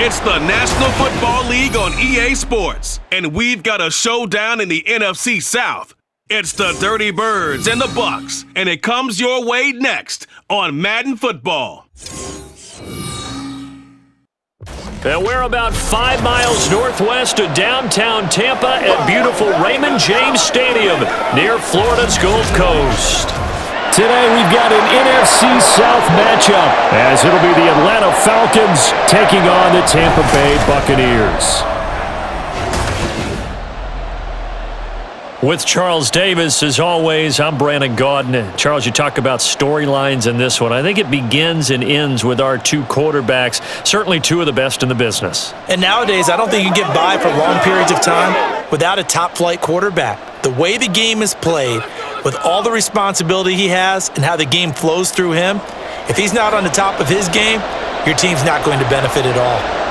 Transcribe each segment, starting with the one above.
It's the National Football League on EA Sports, and we've got a showdown in the NFC South. It's the Dirty Birds and the BUCS, and it comes your way next on Madden Football. And we're about 5 miles northwest of downtown Tampa at beautiful Raymond James Stadium near Florida's Gulf Coast. Today we've got an NFC South matchup as it'll be the Atlanta Falcons taking on the Tampa Bay Buccaneers. With Charles Davis, as always, I'm Brandon Gaudin. Charles, you talk about storylines in this one. I think it begins and ends with our two quarterbacks, certainly two of the best in the business. And nowadays, I don't think you can get by for long periods of time without a top-flight quarterback. The way the game is played, with all the responsibility he has and how the game flows through him, if he's not on the top of his game, your team's not going to benefit at all.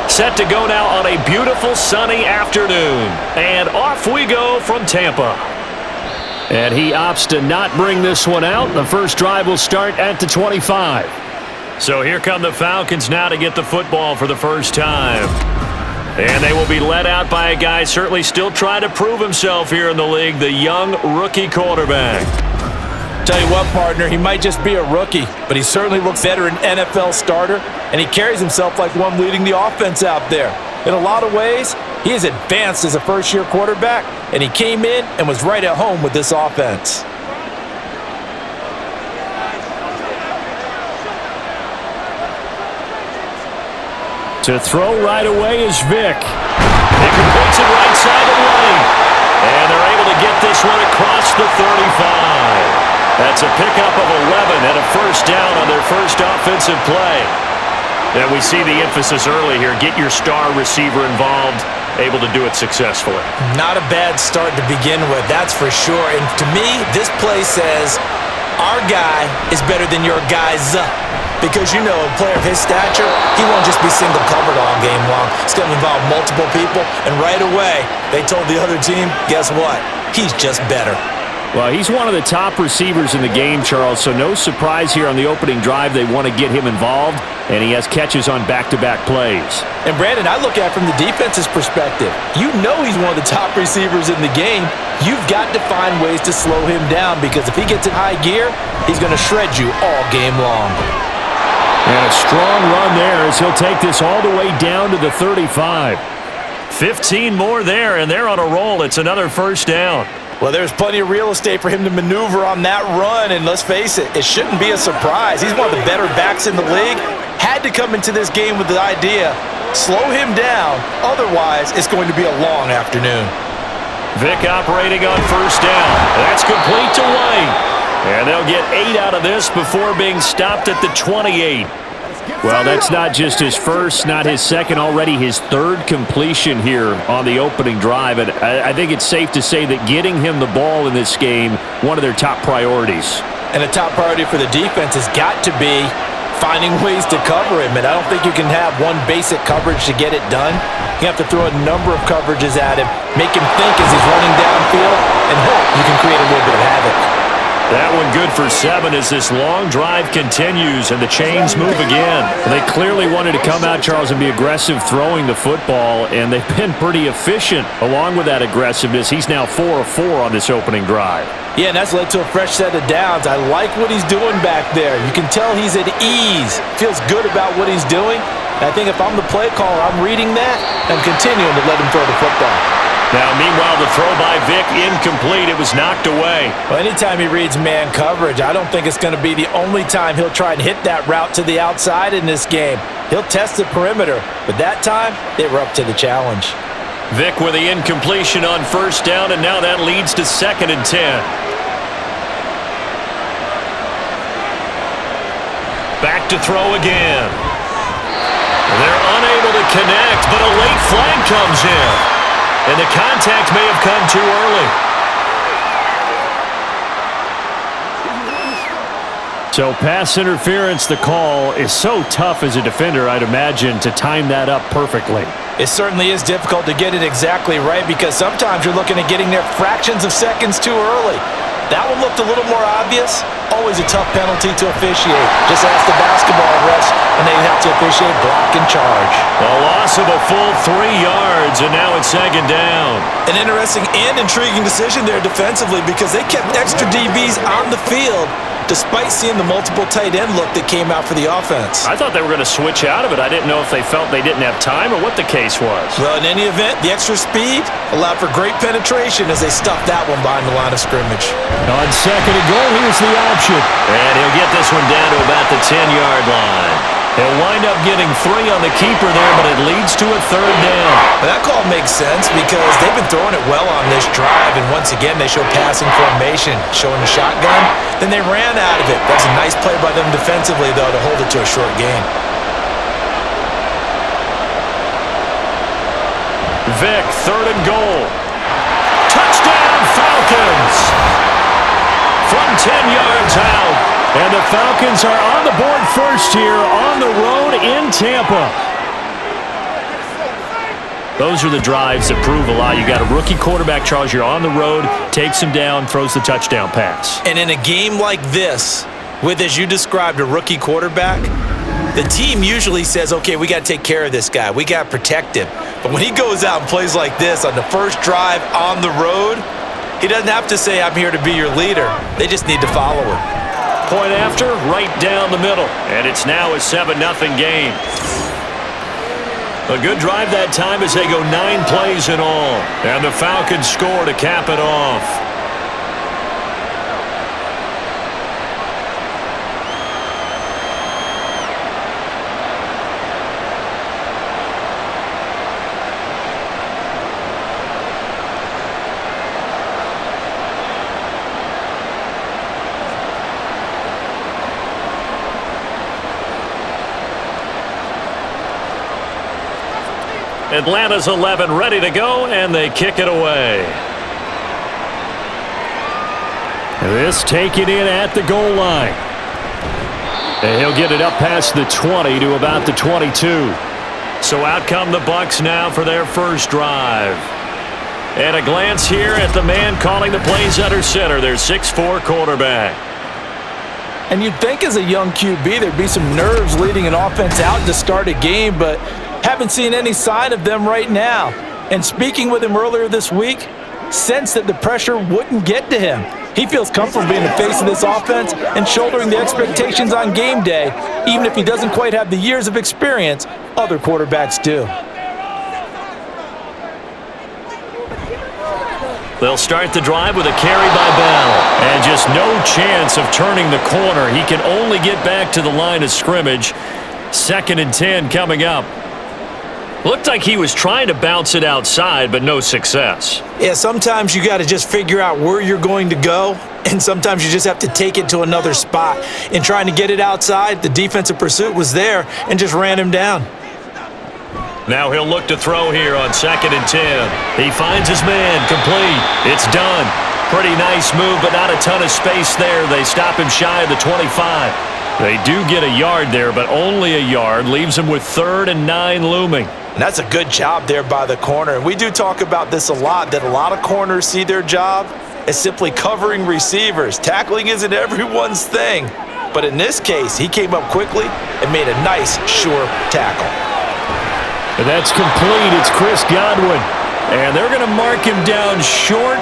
Set to go now on a beautiful sunny afternoon. And off we go from Tampa. And he opts to not bring this one out. The first drive will start at the 25. So here come the Falcons now to get the football for the first time. And they will be led out by a guy certainly still trying to prove himself here in the league, the young rookie quarterback. Tell you what, partner, he might just be a rookie, but he certainly looks better an NFL starter, and he carries himself like one leading the offense out there. In a lot of ways, he has advanced as a first-year quarterback, and he came in and was right at home with this offense. To throw right away is Vic. He completes it right side of the lane. And they're able to get this one across the 35. That's a pickup of 11 and a first down on their first offensive play. And we see the emphasis early here. Get your star receiver involved, able to do it successfully. Not a bad start to begin with, that's for sure. And to me, this play says, our guy is better than your guy's. Because, you know, a player of his stature, he won't just be single covered all game long. It's going to involve multiple people. And right away, they told the other team, guess what? He's just better. Well, he's one of the top receivers in the game, Charles, so no surprise here on the opening drive. They want to get him involved, and he has catches on back-to-back plays. And, Brandon, I look at it from the defense's perspective. You know he's one of the top receivers in the game. You've got to find ways to slow him down because if he gets in high gear, he's going to shred you all game long. And a strong run there as he'll take this all the way down to the 35. 15 more there, and they're on a roll. It's another first down. Well, there's plenty of real estate for him to maneuver on that run, and let's face it, it shouldn't be a surprise. He's one of the better backs in the league. Had to come into this game with the idea, slow him down, otherwise it's going to be a long afternoon. Vic operating on first down. That's complete to White. And they'll get 8 out of this before being stopped at the 28. Well, that's not just his first, not his second, already his third completion here on the opening drive. And I think it's safe to say that getting him the ball in this game, one of their top priorities. And a top priority for the defense has got to be finding ways to cover him. And I don't think you can have one basic coverage to get it done. You have to throw a number of coverages at him, make him think as he's running downfield, and hope you can create a little bit of havoc. That one good for 7 as this long drive continues and the chains move again. They clearly wanted to come out, Charles, and be aggressive throwing the football, and they've been pretty efficient along with that aggressiveness. He's now 4 of 4 on this opening drive. Yeah, and that's led to a fresh set of downs. I like what he's doing back there. You can tell he's at ease, feels good about what he's doing. And I think if I'm the play caller, I'm reading that and continuing to let him throw the football. Now, meanwhile, the throw by Vic incomplete. It was knocked away. Well, anytime he reads man coverage, I don't think it's going to be the only time he'll try and hit that route to the outside in this game. He'll test the perimeter, but that time, they were up to the challenge. Vic with the incompletion on first down, and now that leads to 2nd and 10. to throw again. They're unable to connect, but a late flag comes in. And the contact may have come too early. So pass interference, the call is so tough as a defender, I'd imagine, to time that up perfectly. It certainly is difficult to get it exactly right because sometimes you're looking at getting there fractions of seconds too early. That one looked a little more obvious. Always a tough penalty to officiate. Just ask the basketball refs, and they have to officiate block and charge. A loss of a full 3 yards, and now it's second down. An interesting and intriguing decision there defensively because they kept extra DBs on the field despite seeing the multiple tight end look that came out for the offense. I thought they were going to switch out of it. I didn't know if they felt they didn't have time or what the case was. Well, in any event, the extra speed allowed for great penetration as they stuffed that one behind the line of scrimmage. On second and goal, here's the option. And he'll get this one down to about the 10-yard line. He'll wind up getting 3 on the keeper there, but it leads to a third down. Well, that call makes sense because they've been throwing it well on this drive, and once again they show passing formation, showing the shotgun. Then they ran out of it. That's a nice play by them defensively, though, to hold it to a short gain. Vic, third and goal. Touchdown, Falcons! From 10 yards out. And the Falcons are on the board first here on the road in Tampa. Those are the drives that prove a lot. You got a rookie quarterback, Charles. You're on the road, takes him down, throws the touchdown pass. And in a game like this, with, as you described, a rookie quarterback, the team usually says, okay, we got to take care of this guy. We got to protect him. But when he goes out and plays like this on the first drive on the road, he doesn't have to say, I'm here to be your leader. They just need to follow him. Point after, right down the middle. And it's now a 7-0 game. A good drive that time as they go 9 plays in all. And the Falcons score to cap it off. Atlanta's 11 ready to go, and they kick it away. This taken in at the goal line. And he'll get it up past the 20 to about the 22. So out come the Bucs now for their first drive. And a glance here at the man calling the plays under center, their 6'4" quarterback. And you'd think as a young QB there'd be some nerves leading an offense out to start a game, but haven't seen any sign of them right now. And speaking with him earlier this week, sensed that the pressure wouldn't get to him. He feels comfortable being the face of this offense and shouldering the expectations on game day, even if he doesn't quite have the years of experience other quarterbacks do. They'll start the drive with a carry by Bell. And just no chance of turning the corner. He can only get back to the line of scrimmage. 2nd and 10 coming up. Looked like he was trying to bounce it outside, but no success. Yeah, sometimes you got to just figure out where you're going to go, and sometimes you just have to take it to another spot. In trying to get it outside, the defensive pursuit was there and just ran him down. Now he'll look to throw here on 2nd and 10. He finds his man, complete. It's done. Pretty nice move, but not a ton of space there. They stop him shy of the 25. They do get a yard there, but only a yard. Leaves him with 3rd and 9 looming. And that's a good job there by the corner. And we do talk about this a lot, that a lot of corners see their job as simply covering receivers. Tackling isn't everyone's thing. But in this case, he came up quickly and made a nice, sure tackle. And that's complete. It's Chris Godwin. And they're going to mark him down short,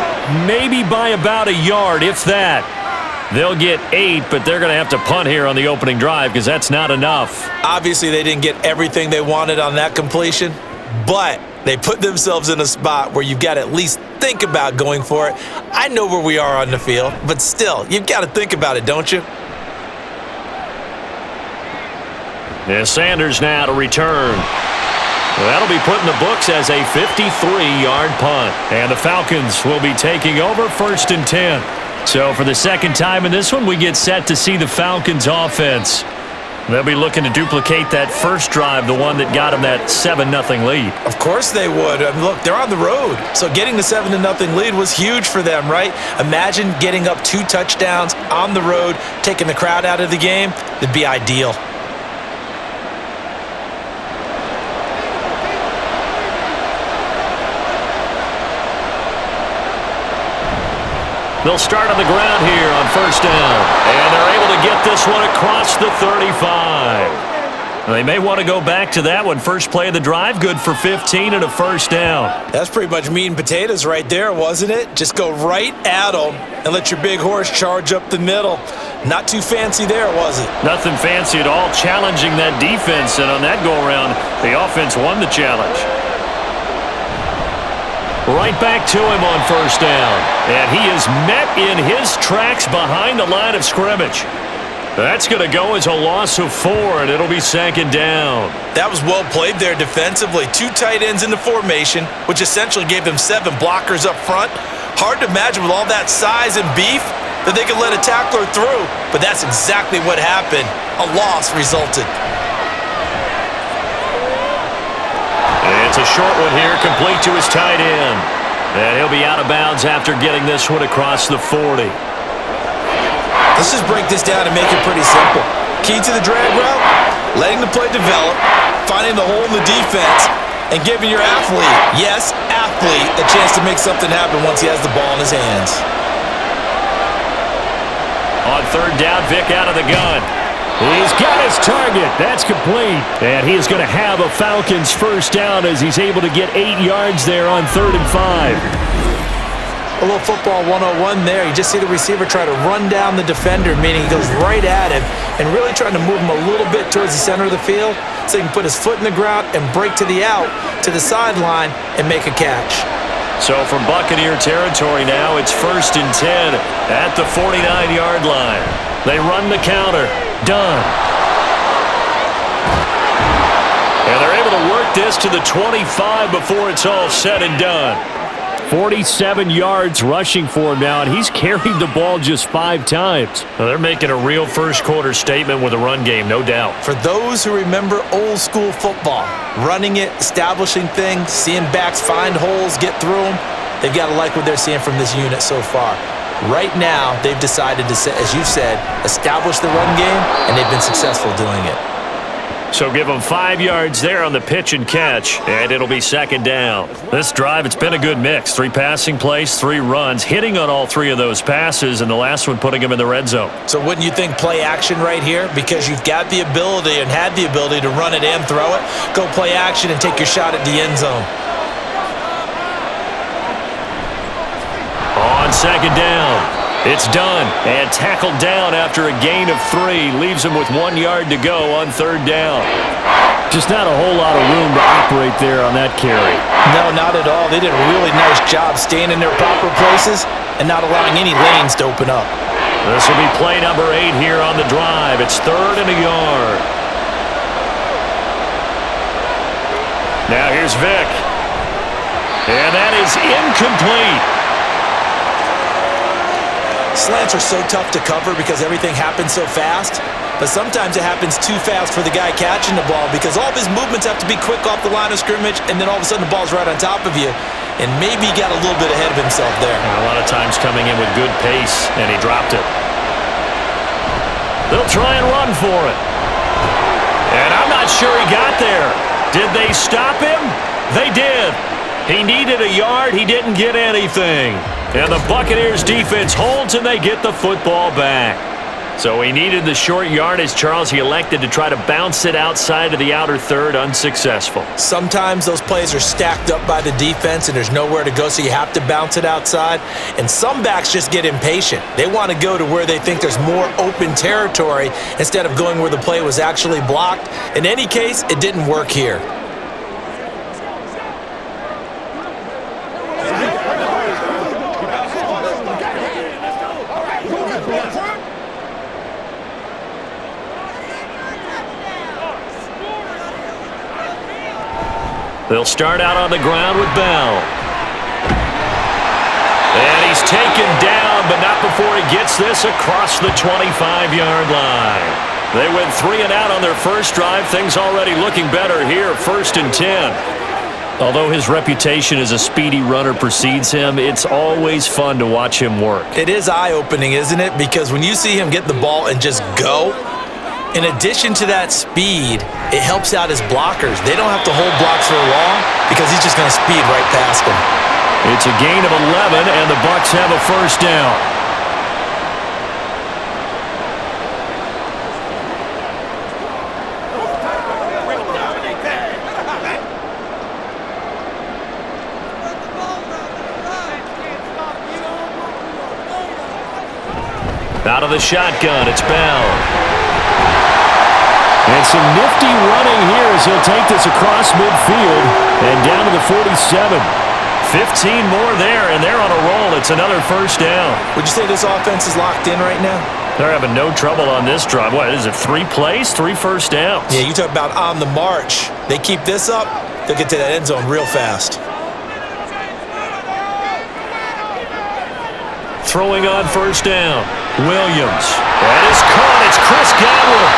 maybe by about a yard, if that. They'll get 8, but they're going to have to punt here on the opening drive because that's not enough. Obviously, they didn't get everything they wanted on that completion, but they put themselves in a spot where you've got to at least think about going for it. I know where we are on the field, but still, you've got to think about it, don't you? Yeah, Sanders now to return. Well, that'll be put in the books as a 53-yard punt. And the Falcons will be taking over 1st and 10. So for the second time in this one, we get set to see the Falcons offense. They'll be looking to duplicate that first drive, the one that got them that 7-0 lead. Of course they would. I mean, look, they're on the road. So getting the 7-0 lead was huge for them, right? Imagine getting up 2 touchdowns on the road, taking the crowd out of the game. It'd be ideal. They'll start on the ground here on first down. And they're able to get this one across the 35. They may want to go back to that one. First play of the drive, good for 15 and a first down. That's pretty much meat and potatoes right there, wasn't it? Just go right at them and let your big horse charge up the middle. Not too fancy there, was it? Nothing fancy at all, challenging that defense. And on that go-around, the offense won the challenge. Right back to him on first down. And he is met in his tracks behind the line of scrimmage. That's going to go as a loss of 4, and it'll be second down. That was well played there defensively. 2 tight ends in the formation, which essentially gave them 7 blockers up front. Hard to imagine with all that size and beef that they could let a tackler through, but that's exactly what happened. A loss resulted. It's a short one here, complete to his tight end. And he'll be out of bounds after getting this one across the 40. Let's just break this down and make it pretty simple. Key to the drag route, letting the play develop, finding the hole in the defense, and giving your athlete, yes, athlete, a chance to make something happen once he has the ball in his hands. On third down, Vic out of the gun. He's got his target. That's complete. And he is going to have a Falcons first down as he's able to get 8 yards there on 3rd and 5. A little football 101 there. You just see the receiver try to run down the defender, meaning he goes right at him and really trying to move him a little bit towards the center of the field so he can put his foot in the ground and break to the out, to the sideline, and make a catch. So from Buccaneer territory now, it's 1st and 10 at the 49-yard line. They run the counter. Done. And they're able to work this to the 25 before it's all said and done. 47 yards rushing for him now, and he's carried the ball just 5 times. Well, they're making a real first-quarter statement with a run game, no doubt. For those who remember old-school football, running it, establishing things, seeing backs find holes, get through them, they've got to like what they're seeing from this unit so far. Right now, they've decided to, as you've said, establish the run game, and they've been successful doing it. So give them 5 yards there on the pitch and catch, and it'll be second down. This drive, it's been a good mix. 3 passing plays, 3 runs, hitting on all 3 of those passes, and the last one putting him in the red zone. So wouldn't you think play action right here? Because you've got the ability and had the ability to run it and throw it. Go play action and take your shot at the end zone. On second down, it's done, and tackled down after a gain of 3, leaves him with 1 yard to go on third down. Just not a whole lot of room to operate there on that carry. No, not at all. They did a really nice job staying in their proper places and not allowing any lanes to open up. This will be play number 8 here on the drive. It's 3rd and a yard. Now here's Vic. And that is incomplete. Slants are so tough to cover because everything happens so fast, but sometimes it happens too fast for the guy catching the ball because all of his movements have to be quick off the line of scrimmage, and then all of a sudden the ball's right on top of you, and maybe he got a little bit ahead of himself there. And a lot of times coming in with good pace, and he dropped it. They'll try and run for it. And I'm not sure he got there. Did they stop him? They did. He needed a yard. He didn't get anything. And the Buccaneers defense holds, and they get the football back. So he needed the short yardage, Charles. He elected to try to bounce it outside of the outer third, unsuccessful. Sometimes those plays are stacked up by the defense, and there's nowhere to go, so you have to bounce it outside. And some backs just get impatient. They want to go to where they think there's more open territory instead of going where the play was actually blocked. In any case, it didn't work here. They'll start out on the ground with Bell. And he's taken down, but not before he gets this across the 25-yard line. They went 3 and out on their first drive. Things already looking better here, 1st and 10. Although his reputation as a speedy runner precedes him, it's always fun to watch him work. It is eye-opening, isn't it? Because when you see him get the ball and just go, in addition to that speed, it helps out his blockers. They don't have to hold blocks for long because he's just going to speed right past them. It's a gain of 11, and the Bucs have a first down. Out of the shotgun, it's Bell. And some nifty running here as he'll take this across midfield and down to the 47. 15 more there, and they're on a roll. It's another first down. Would you say this offense is locked in right now? They're having no trouble on this drive. What is it, 3 plays, 3 first downs? Yeah, you talk about on the march. They keep this up, they'll get to that end zone real fast. Throwing on first down, Williams. That is caught. It's Chris Godwin.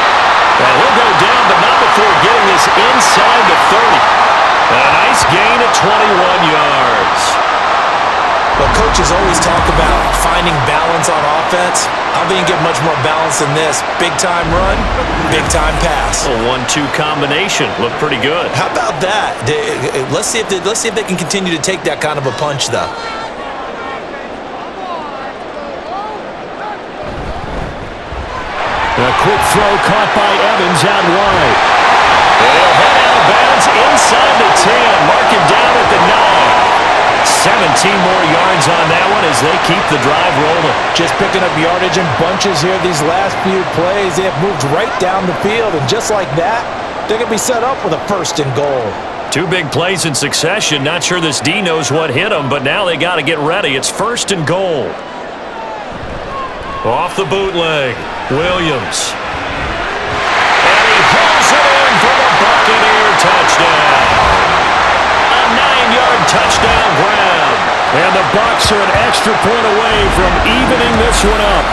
And he'll go down, but not before getting this inside the 30. A nice gain of 21 yards. But coaches always talk about finding balance on offense. I don't think you get much more balance than this. Big-time run, big-time pass. A 1-2 combination. Looked pretty good. How about that? Let's see if they can continue to take that kind of a punch, though. A quick throw caught by Evans out wide. And he'll head out of bounds inside the 10. Mark him down at the 9. 17 more yards on that one as they keep the drive rolling. Just picking up yardage in bunches here these last few plays. They have moved right down the field, and just like that, they're going to be set up with a 1st and goal. 2 big plays in succession. Not sure this D knows what hit them, but now they got to get ready. It's 1st and goal. Off the bootleg, Williams. And he pulls it in for the Buccaneer touchdown. A 9-yard touchdown grab. And the Bucs are an extra point away from evening this one up.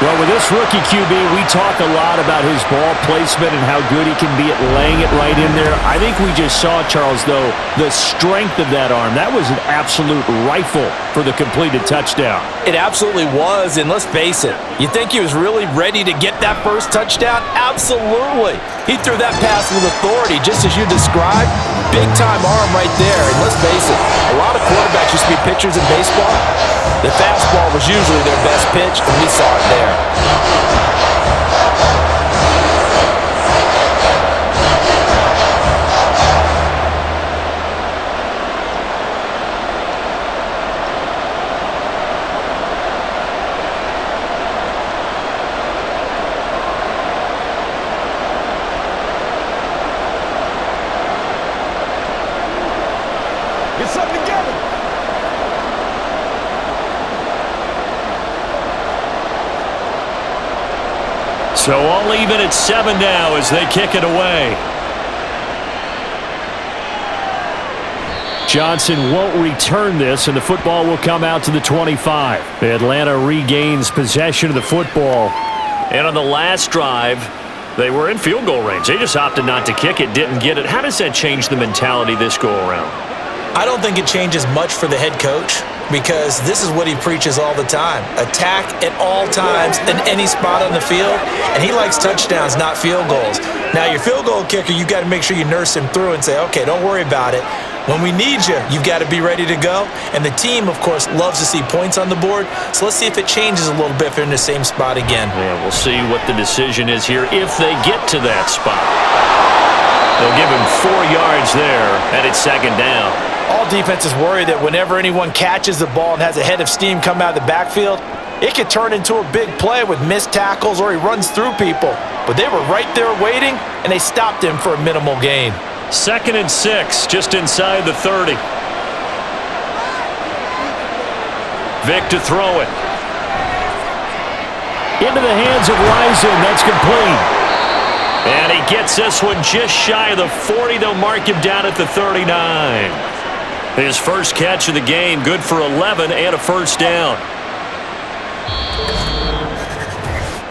Well, with this rookie QB, we talk a lot about his ball placement and how good he can be at laying it right in there. I think we just saw, Charles, though, the strength of that arm. That was an absolute rifle for the completed touchdown. It absolutely was, and let's face it, you think he was really ready to get that first touchdown? Absolutely. He threw that pass with authority, just as you described. Big-time arm right there, and let's face it, a lot of quarterbacks used to be pitchers in baseball. The fastball was usually their best pitch, and we saw it there. Get something together. So all even at 7 now as they kick it away. Johnson won't return this, and the football will come out to the 25. Atlanta regains possession of the football. And on the last drive, they were in field goal range. They just opted not to kick it, didn't get it. How does that change the mentality this go-around? I don't think it changes much for the head coach because this is what he preaches all the time. Attack at all times in any spot on the field, and he likes touchdowns, not field goals. Now, your field goal kicker, you got to make sure you nurse him through and say, okay, don't worry about it. When we need you, you've got to be ready to go. And the team, of course, loves to see points on the board. So let's see if it changes a little bit if they're in the same spot again. Yeah, we'll see what the decision is here if they get to that spot. They'll give him 4 yards there, and it's 2nd down. All defenses worry that whenever anyone catches the ball and has a head of steam come out of the backfield, it could turn into a big play with missed tackles or he runs through people. But they were right there waiting, and they stopped him for a minimal gain. 2nd and 6, just inside the 30. Vic to throw it. Into the hands of Rison. That's complete. And he gets this one just shy of the 40. They'll mark him down at the 39. His first catch of the game, good for 11 and a first down.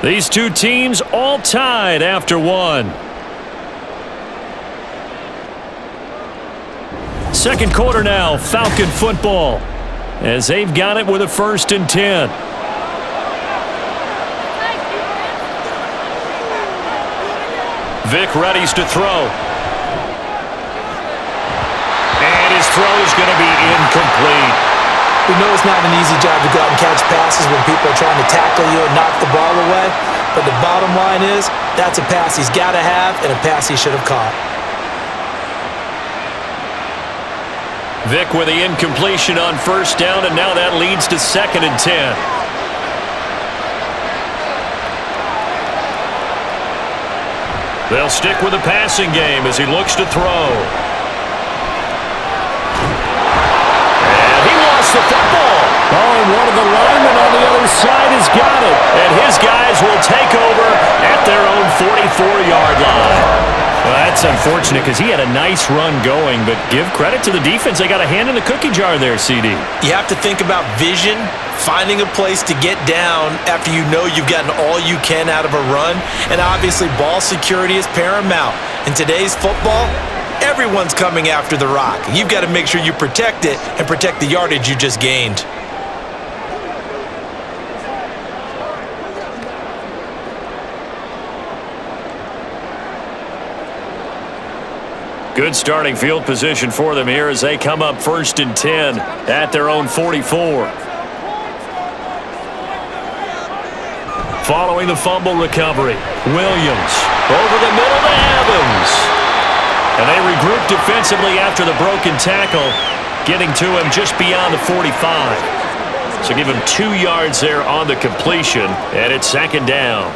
These two teams all tied after one. Second quarter now, Falcon football, as they've got it with a 1st and 10. Vic readies to throw. And his throw is going to be incomplete. We know it's not an easy job to go out and catch passes when people are trying to tackle you and knock the ball away. But the bottom line is, that's a pass he's got to have and a pass he should have caught. Vic with the incompletion on 1st down, and now that leads to 2nd and 10. They'll stick with the passing game as he looks to throw. And he lost the football. Oh, and one of the linemen on the other side has got it. And his guys will take over at their own 44-yard line. Well, that's unfortunate because he had a nice run going, but give credit to the defense. They got a hand in the cookie jar there, CD. You have to think about vision, finding a place to get down after you know you've gotten all you can out of a run, and obviously ball security is paramount. In today's football, everyone's coming after the rock. You've got to make sure you protect it and protect the yardage you just gained. Good starting field position for them here as they come up 1st and 10 at their own 44. Following the fumble recovery, Williams over the middle to Evans. And they regroup defensively after the broken tackle, getting to him just beyond the 45. So give him 2 yards there on the completion, and it's 2nd down.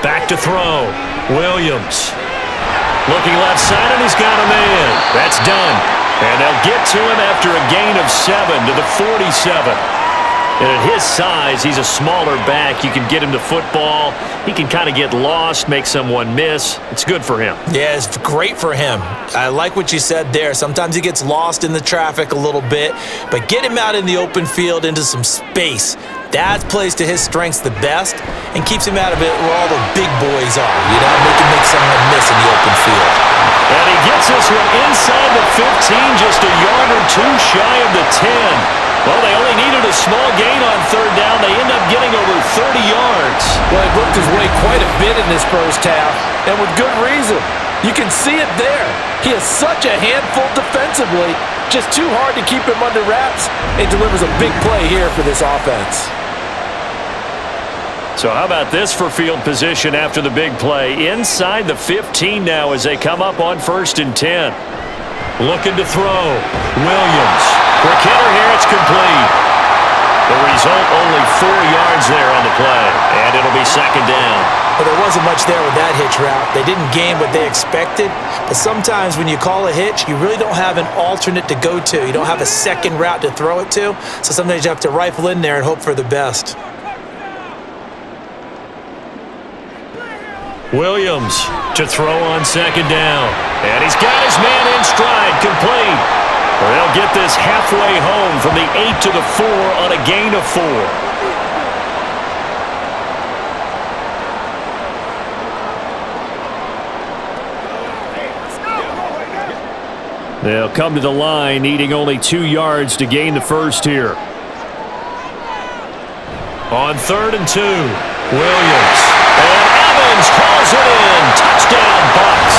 Back to throw. Williams. Looking left side, and he's got a man. That's done. And they'll get to him after a gain of 7 to the 47. And at his size, he's a smaller back. You can get him to football. He can kind of get lost, make someone miss. It's good for him. Yeah, it's great for him. I like what you said there. Sometimes he gets lost in the traffic a little bit, but get him out in the open field into some space. That plays to his strengths the best and keeps him out of it where all the big boys are. You know, make someone miss in the open field. And he gets this one inside the 15, just a yard or 2 shy of the 10. Well, they only needed a small gain on 3rd down. They end up getting over 30 yards. Well, he worked his way quite a bit in this first half, and with good reason. You can see it there. He is such a handful defensively. Just too hard to keep him under wraps. It delivers a big play here for this offense. So how about this for field position after the big play? Inside the 15 now as they come up on 1st and 10. Looking to throw. Williams. Quick hitter here. It's complete. The result, only 4 yards there on the play. And it'll be 2nd down. Well, there wasn't much there with that hitch route. They didn't gain what they expected. But sometimes when you call a hitch, you really don't have an alternate to go to. You don't have a second route to throw it to. So sometimes you have to rifle in there and hope for the best. Williams to throw on 2nd down. And he's got his man in stride, complete. They'll get this halfway home from the 8 to the 4 on a gain of 4. They'll come to the line, needing only 2 yards to gain the first here. On 3rd and 2, Williams. And Evans calls it in. Touchdown, Bucks.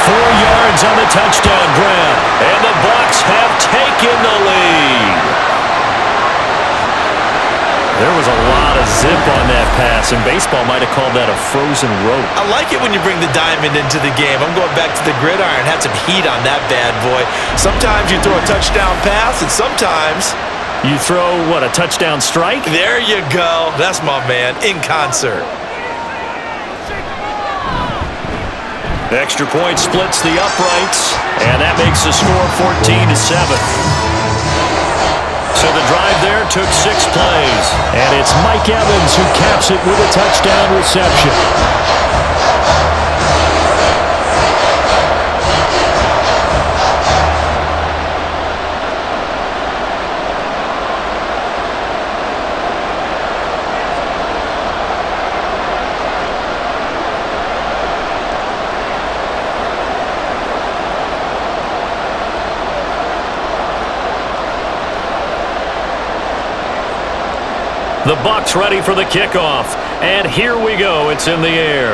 4 yards on the touchdown grab. And the Bucks have taken the lead. There was a lot of zip on that pass, and baseball might have called that a frozen rope. I like it when you bring the diamond into the game. I'm going back to the gridiron. Had some heat on that bad boy. Sometimes you throw a touchdown pass, and sometimes you throw, what, a touchdown strike? There you go. That's my man, in concert. Extra point splits the uprights, and that makes the score 14-7. So the drive there took 6 plays, and it's Mike Evans who caps it with a touchdown reception. The Bucs ready for the kickoff. And here we go. It's in the air.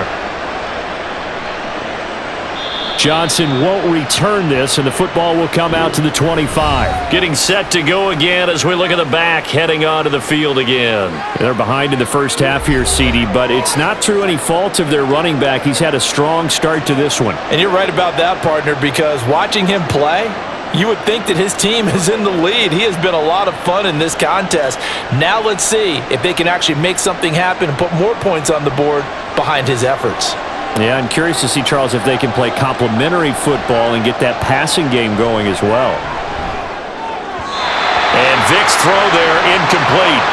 Johnson won't return this, and the football will come out to the 25. Getting set to go again as we look at the back heading onto the field again. They're behind in the first half here, CD, but it's not through any fault of their running back. He's had a strong start to this one. And you're right about that, partner, because watching him play, you would think that his team is in the lead. He has been a lot of fun in this contest. Now let's see if they can actually make something happen and put more points on the board behind his efforts. Yeah, I'm curious to see, Charles, if they can play complementary football and get that passing game going as well. And Vic's throw there, incomplete.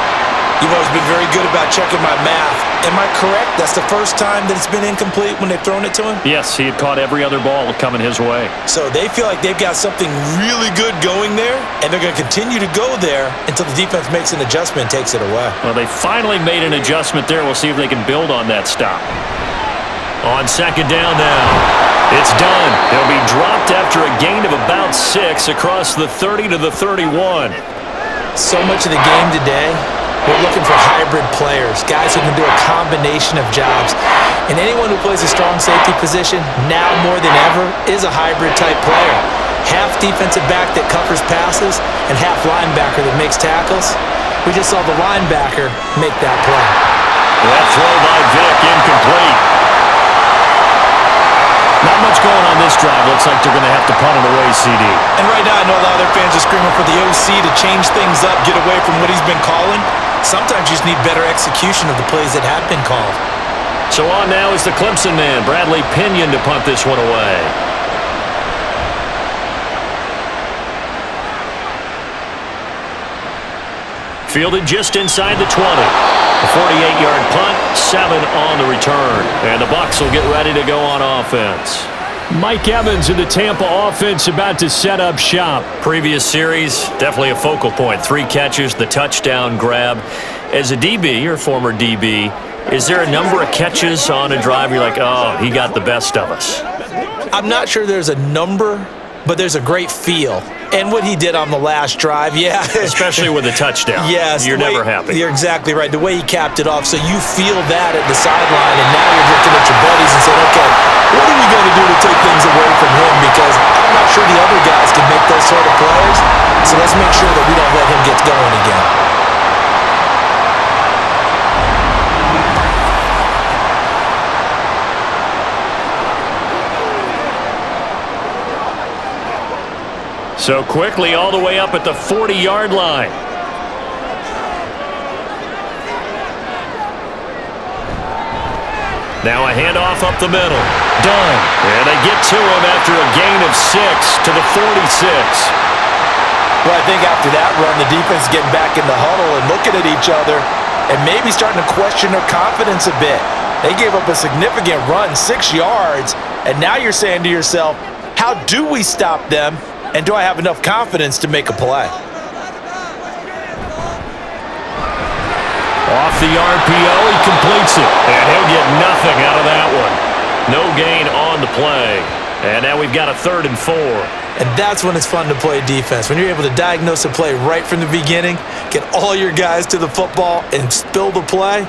You've always been very good about checking my math. Am I correct? That's the first time that it's been incomplete when they've thrown it to him? Yes, he had caught every other ball coming his way. So they feel like they've got something really good going there, and they're going to continue to go there until the defense makes an adjustment and takes it away. Well, they finally made an adjustment there. We'll see if they can build on that stop. On second down now. It's done. They'll be dropped after a gain of about 6 across the 30 to the 31. So much of the game today, we're looking for hybrid players, guys who can do a combination of jobs. And anyone who plays a strong safety position, now more than ever, is a hybrid type player. Half defensive back that covers passes and half linebacker that makes tackles. We just saw the linebacker make that play. That throw by Vic, incomplete. Not much going on this drive. Looks like they're going to have to punt it away, CD. And right now, I know a lot of their fans are screaming for the OC to change things up, get away from what he's been calling. Sometimes you just need better execution of the plays that have been called. So on now is the Clemson man, Bradley Pinion, to punt this one away. Fielded just inside the 20. A 48-yard punt, 7 on the return. And the Bucs will get ready to go on offense. Mike Evans in the Tampa offense about to set up shop. Previous series, definitely a focal point. 3 catches, the touchdown grab. As a DB, or former DB, is there a number of catches on a drive you're like, oh, he got the best of us? I'm not sure there's a number, but there's a great feel. And what he did on the last drive, yeah. Especially with a touchdown. Yes. You're never happy. You're exactly right. The way he capped it off, so you feel that at the sideline, and now you're looking at your buddies and saying, okay, what are we going to do to take things away from him? Because I'm not sure the other guys can make those sort of plays. So let's make sure that we don't let him get going again. So quickly all the way up at the 40-yard line. Now a handoff up the middle. Done. And they get to him after a gain of 6 to the 46. Well, I think after that run, the defense is getting back in the huddle and looking at each other and maybe starting to question their confidence a bit. They gave up a significant run, 6 yards, and now you're saying to yourself, how do we stop them? And do I have enough confidence to make a play? Off the RPO, he completes it. And he'll get nothing out of that one. No gain on the play. And now we've got a 3rd and 4. And that's when it's fun to play defense. When you're able to diagnose a play right from the beginning, get all your guys to the football and spill the play,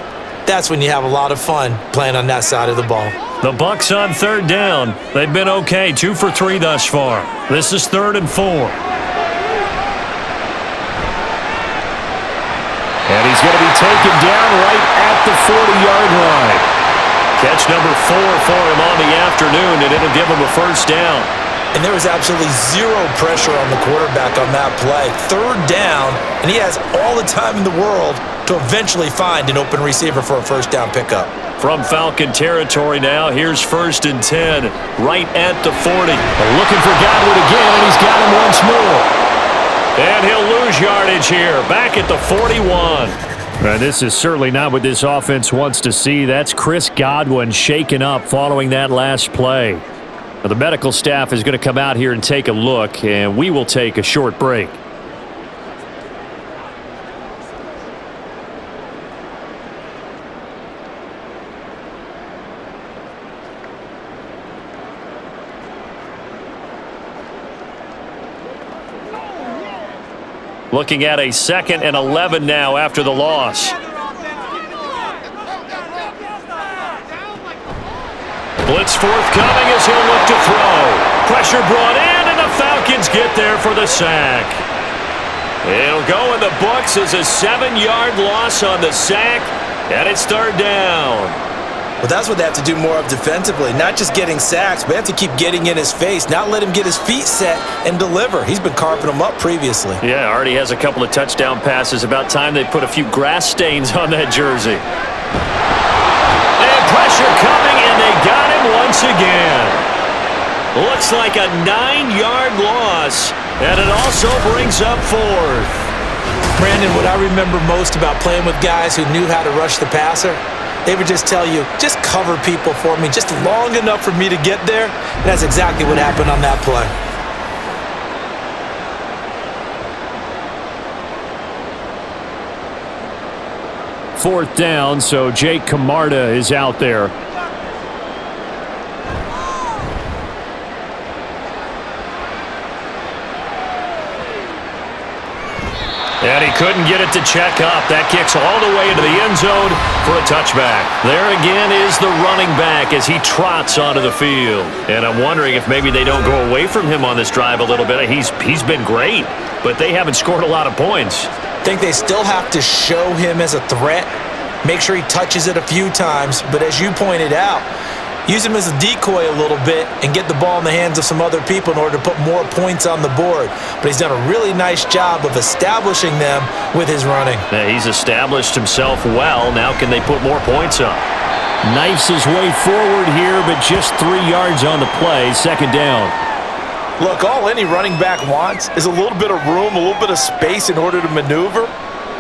that's when you have a lot of fun playing on that side of the ball. The Bucs on 3rd down. They've been okay, 2 for 3 thus far. This is 3rd and 4. And he's going to be taken down right at the 40-yard line. Catch number 4 for him on the afternoon, and it'll give him a 1st down. And there was absolutely zero pressure on the quarterback on that play. 3rd down, and he has all the time in the world to eventually find an open receiver for a 1st down pickup. From Falcon territory now, here's 1st and 10, right at the 40. Looking for Godwin again, and he's got him once more. And he'll lose yardage here, back at the 41. And this is certainly not what this offense wants to see. That's Chris Godwin shaken up following that last play. Now, the medical staff is going to come out here and take a look, and we will take a short break. Looking at a 2nd and 11 now after the loss. Blitz forthcoming as he'll look to throw. Pressure brought in, and the Falcons get there for the sack. It'll go in the books as a 7-yard loss on the sack, and it's third down. Well, that's what they have to do more of defensively, not just getting sacks, but they have to keep getting in his face, not let him get his feet set and deliver. He's been carping them up previously. Yeah, already has a couple of touchdown passes. About time they put a few grass stains on that jersey. And pressure coming, and they got him once again. Looks like a 9-yard loss, and it also brings up fourth. Brandon, what I remember most about playing with guys who knew how to rush the passer, they would just tell you, just cover people for me, just long enough for me to get there. And that's exactly what happened on that play. Fourth down, so Jake Camarda is out there. And he couldn't get it to check up. That kicks all the way into the end zone for a touchback. There again is the running back as he trots onto the field. And I'm wondering if maybe they don't go away from him on this drive a little bit. He's been great, but they haven't scored a lot of points. I think they still have to show him as a threat, make sure he touches it a few times. But as you pointed out, use him as a decoy a little bit and get the ball in the hands of some other people in order to put more points on the board. But he's done a really nice job of establishing them with his running. Yeah, he's established himself well. Now can they put more points up? Knifes his way forward here, but just 3 yards on the play. Second down. Look, all any running back wants is a little bit of room, a little bit of space in order to maneuver.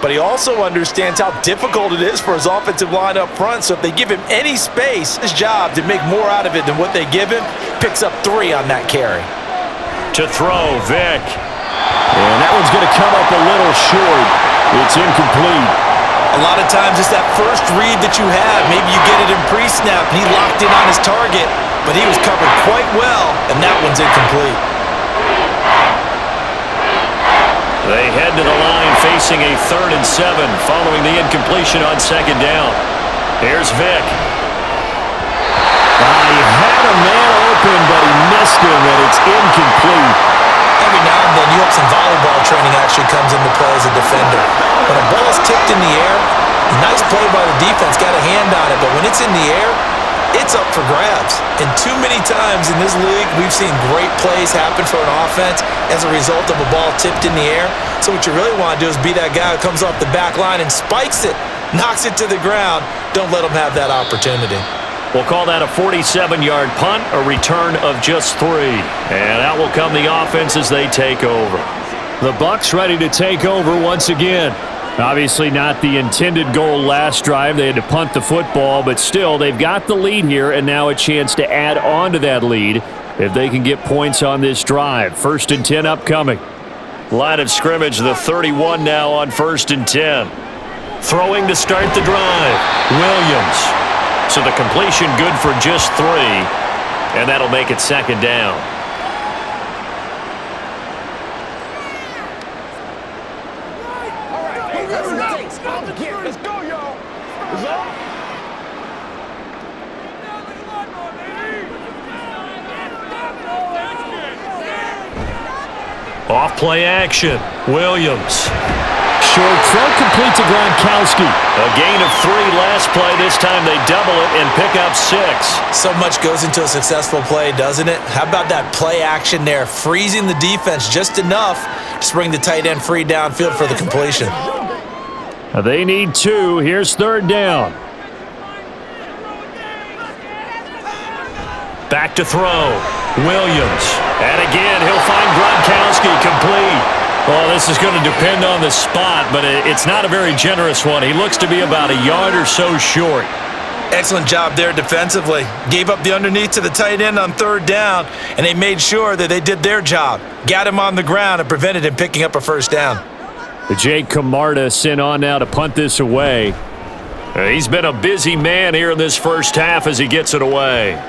But he also understands how difficult it is for his offensive line up front. So if they give him any space, his job to make more out of it than what they give him, picks up 3 on that carry. To throw, Vic. And that one's going to come up a little short. It's incomplete. A lot of times it's that first read that you have. Maybe you get it in pre-snap and he locked in on his target, but he was covered quite well, and that one's incomplete. They head to the line facing a 3rd and 7 following the incompletion on second down. Here's Vic. He had a man open, but he missed him, and it's incomplete. Every now and then you have some volleyball training actually comes into play as a defender. When a ball is tipped in the air, nice play by the defense, got a hand on it, but when it's in the air, it's up for grabs. And too many times in this league, we've seen great plays happen for an offense as a result of a ball tipped in the air. So what you really want to do is be that guy who comes off the back line and spikes it, knocks it to the ground. Don't let them have that opportunity. We'll call that a 47-yard punt, a return of just 3. And out will come the offense as they take over. The Bucs ready to take over once again. Obviously not the intended goal last drive. They had to punt the football, but still they've got the lead here and now a chance to add on to that lead if they can get points on this drive. 1st and 10 upcoming. Line of scrimmage, the 31 now on 1st and 10. Throwing to start the drive, Williams. So the completion good for just 3, and that'll make it second down. Let's go, y'all. Off play action, Williams. Short throw complete to Gronkowski. A gain of 3 last play. This time they double it and pick up 6. So much goes into a successful play, doesn't it? How about that play action there, freezing the defense just enough to bring the tight end free downfield for the completion. They need 2. Here's 3rd down. Back to throw. Williams. And again, he'll find Gronkowski complete. Well, this is going to depend on the spot, but it's not a very generous one. He looks to be about a yard or so short. Excellent job there defensively. Gave up the underneath to the tight end on 3rd down, and they made sure that they did their job. Got him on the ground and prevented him picking up a 1st down. Jake Camarda sent on now to punt this away. He's been a busy man here in this first half as he gets it away.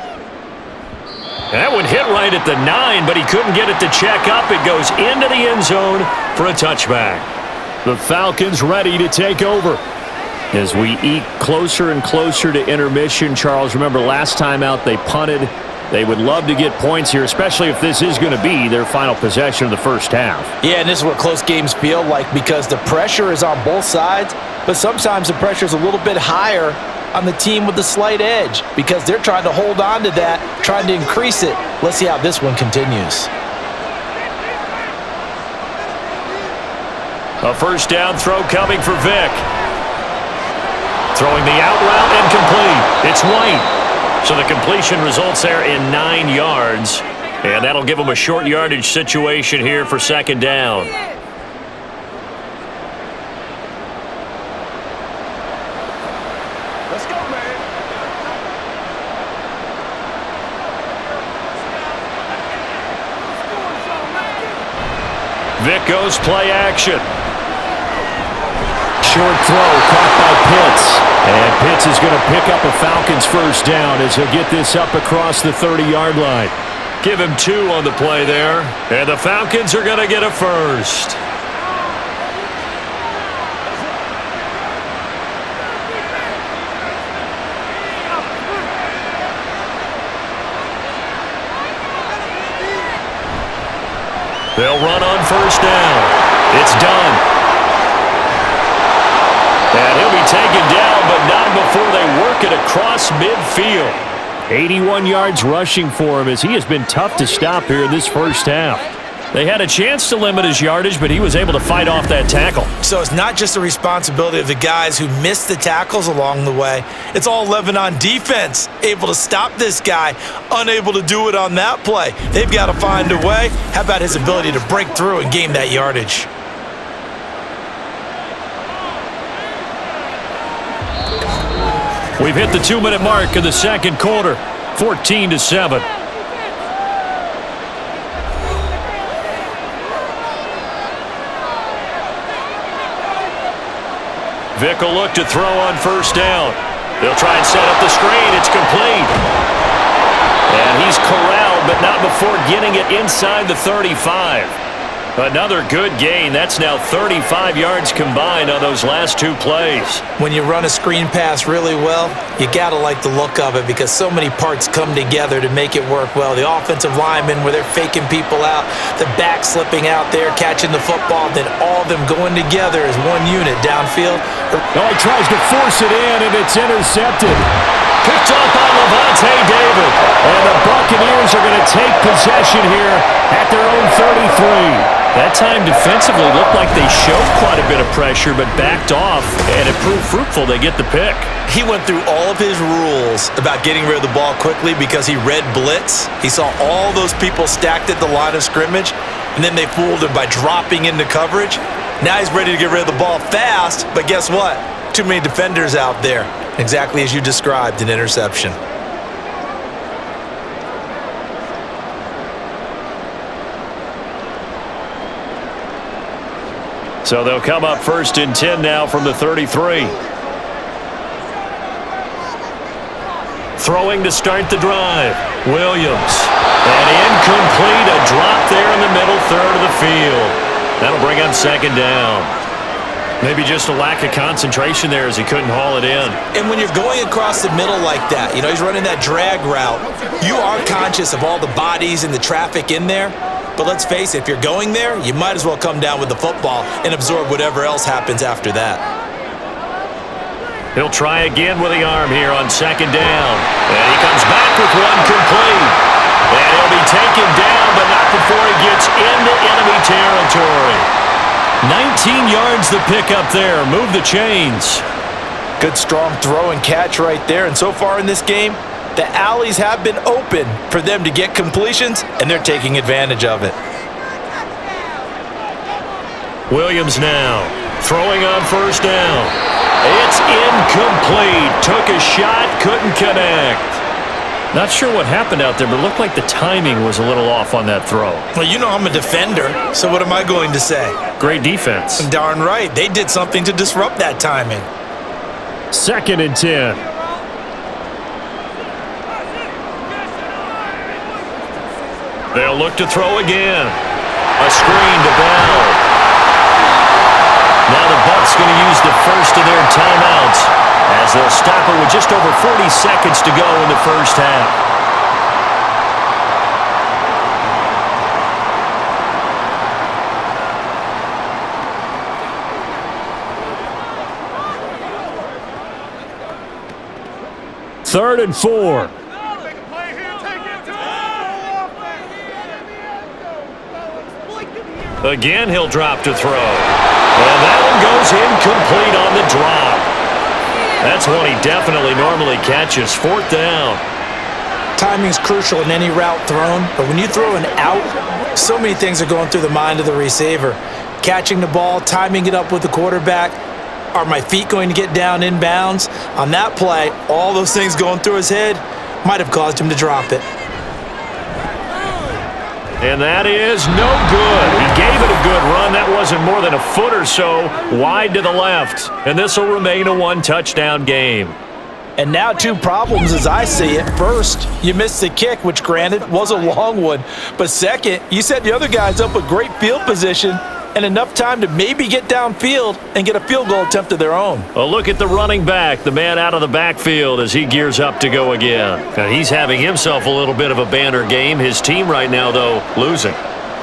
That one hit right at the 9, but he couldn't get it to check up. It goes into the end zone for a touchback. The Falcons ready to take over. As we eke closer and closer to intermission, Charles, remember last time out they punted. They would love to get points here, especially if this is going to be their final possession of the first half. Yeah, and this is what close games feel like because the pressure is on both sides, but sometimes the pressure is a little bit higher on the team with the slight edge because they're trying to hold on to that, trying to increase it. Let's see how this one continues. A first down throw coming for Vic. Throwing the out route incomplete. It's White. So the completion results there in 9 yards. And that'll give them a short yardage situation here for second down. Let's go, man. Vic goes play action. Short throw caught by Pitts. And Pitts is going to pick up a Falcons first down as he'll get this up across the 30-yard line. Give him 2 on the play there. And the Falcons are going to get a first. They'll run on first down. It's done. And he'll be taken down, but not before they work it across midfield. 81 yards rushing for him as he has been tough to stop here in this first half. They had a chance to limit his yardage, but he was able to fight off that tackle. So it's not just the responsibility of the guys who missed the tackles along the way. It's all 11 on defense, able to stop this guy, unable to do it on that play. They've got to find a way. How about his ability to break through and gain that yardage? We've hit the 2-minute mark of the second quarter, 14-7. Vic will look to throw on first down. They'll try and set up the screen. It's complete. And he's corralled, but not before getting it inside the 35. Another good gain. That's now 35 yards combined on those last 2 plays. When you run a screen pass really well, you got to like the look of it because so many parts come together to make it work well. The offensive linemen where they're faking people out, the back slipping out there, catching the football, then all of them going together as one unit downfield. Oh, he tries to force it in, and it's intercepted. Picked up on Levante David. And the Buccaneers are going to take possession here at their own 33. That time defensively looked like they showed quite a bit of pressure but backed off, and it proved fruitful. They get the pick. He went through all of his rules about getting rid of the ball quickly because he read blitz. He saw all those people stacked at the line of scrimmage, and then they fooled him by dropping into coverage. Now he's ready to get rid of the ball fast, but guess what? Too many defenders out there. Exactly as you described, an interception. So they'll come up first and 10 now from the 33. Throwing to start the drive. Williams. And incomplete. A drop there in the middle third of the field. That'll bring up second down. Maybe just a lack of concentration there as he couldn't haul it in. And when you're going across the middle like that, you know, he's running that drag route, you are conscious of all the bodies and the traffic in there. But let's face it, if you're going there, you might as well come down with the football and absorb whatever else happens after that. He'll try again with the arm here on second down. And he comes back with one complete. And he'll be taken down, but not before he gets into enemy territory. 19 yards the pickup there. Move the chains. Good strong throw and catch right there. And so far in this game, the alleys have been open for them to get completions, and they're taking advantage of it. Williams now throwing on first down. It's incomplete. Took a shot, couldn't connect. Not sure what happened out there, but it looked like the timing was a little off on that throw. Well, you know I'm a defender, so what am I going to say? Great defense. Darn right. They did something to disrupt that timing. Second and 10. They'll look to throw again. A screen to Bell. Now the Bucs going to use the first of their timeouts over 40 seconds to go in the first half. Third and 4. Again, he'll drop to throw. And that one goes incomplete on the drop. That's one he definitely normally catches. Fourth down. Timing's crucial in any route thrown, but when you throw an out, so many things are going through the mind of the receiver. Catching the ball, timing it up with the quarterback. Are my feet going to get down inbounds? On that play, all those things going through his head might have caused him to drop it. And that is no good. He gave it a good run. That wasn't more than a foot or so wide to the left. And this will remain a one-touchdown game. And now two problems as I see it. First, you missed the kick, which granted was a long one. But second, you set the other guys up with great field position and enough time to maybe get downfield and get a field goal attempt of their own. A look at the running back, the man out of the backfield as he gears up to go again. Now, he's having himself a little bit of a banner game. His team right now, though, losing.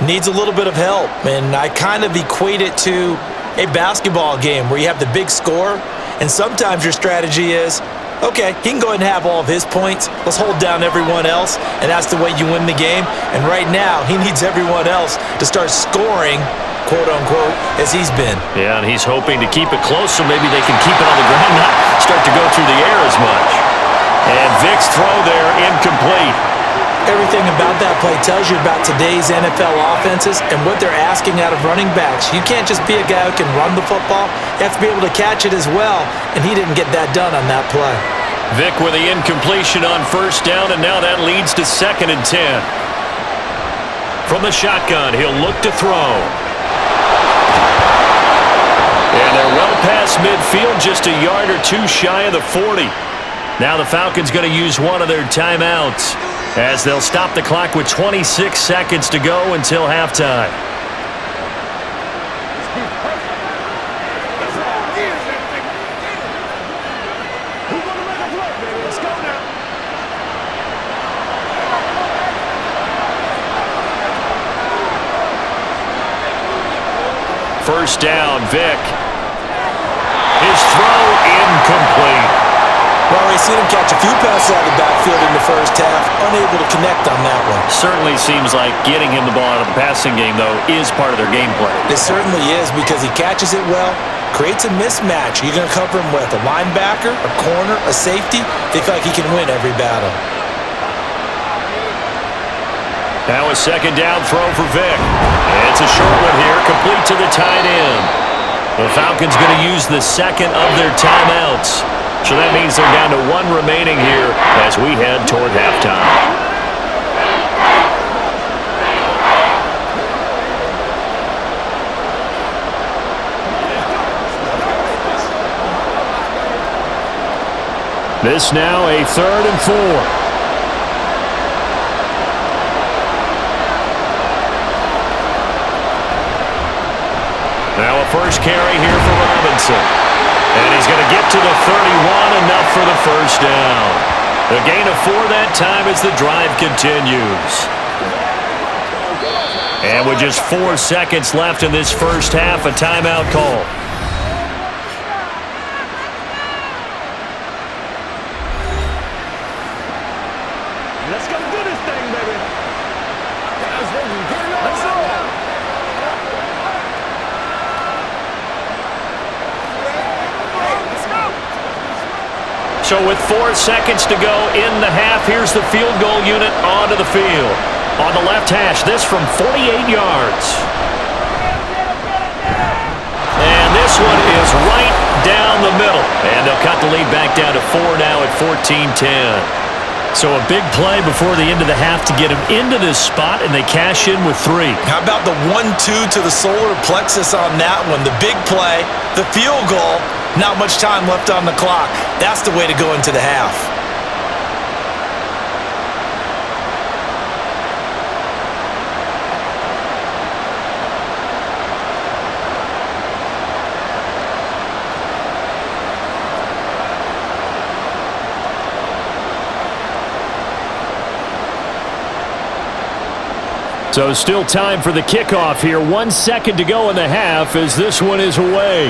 Needs a little bit of help, and I kind of equate it to a basketball game where you have the big score, and sometimes your strategy is, okay, he can go ahead and have all of his points. Let's hold down everyone else, and that's the way you win the game. And right now, he needs everyone else to start scoring, quote-unquote, as he's been. Yeah, and he's hoping to keep it close so maybe they can keep it on the ground, not start to go through the air as much. And Vic's throw there, incomplete. Everything about that play tells you about today's NFL offenses and what they're asking out of running backs. You can't just be a guy who can run the football. You have to be able to catch it as well, and he didn't get that done on that play. Vic with the incompletion on first down, and now that leads to 2nd and 10. From the shotgun, he'll look to throw. And they're well past midfield, just a yard or two shy of the 40. Now the Falcons going to use one of their timeouts as they'll stop the clock with 26 seconds to go until halftime. First down, Vic. His throw incomplete. Well, we've seen him catch a few passes out of the backfield in the first half, unable to connect on that one. Certainly seems like getting him the ball out of the passing game, though, is part of their game plan. It certainly is because he catches it well, creates a mismatch. You're going to cover him with a linebacker, a corner, a safety. They feel like he can win every battle. Now a second down throw for Vic. It's a short one here, complete to the tight end. The Falcons going to use the second of their timeouts. So that means they're down to one remaining here as we head toward halftime. This now a 3rd and 4. Now a first carry here for Robinson. And he's going to get to the 31, enough for the first down. The gain of 4 that time as the drive continues. And with just 4 seconds left in this first half, a timeout call. Let's go do this thing, baby. Let's go. So with 4 seconds to go in the half, here's the field goal unit onto the field. On the left hash, this from 48 yards. And this one is right down the middle. And they'll cut the lead back down to 4 now at 14-10. So a big play before the end of the half to get him into this spot, and they cash in with 3. How about the 1-2 to the solar plexus on that one? The big play, the field goal, not much time left on the clock. That's the way to go into the half. So still time for the kickoff here. 1 second to go in the half as this one is away.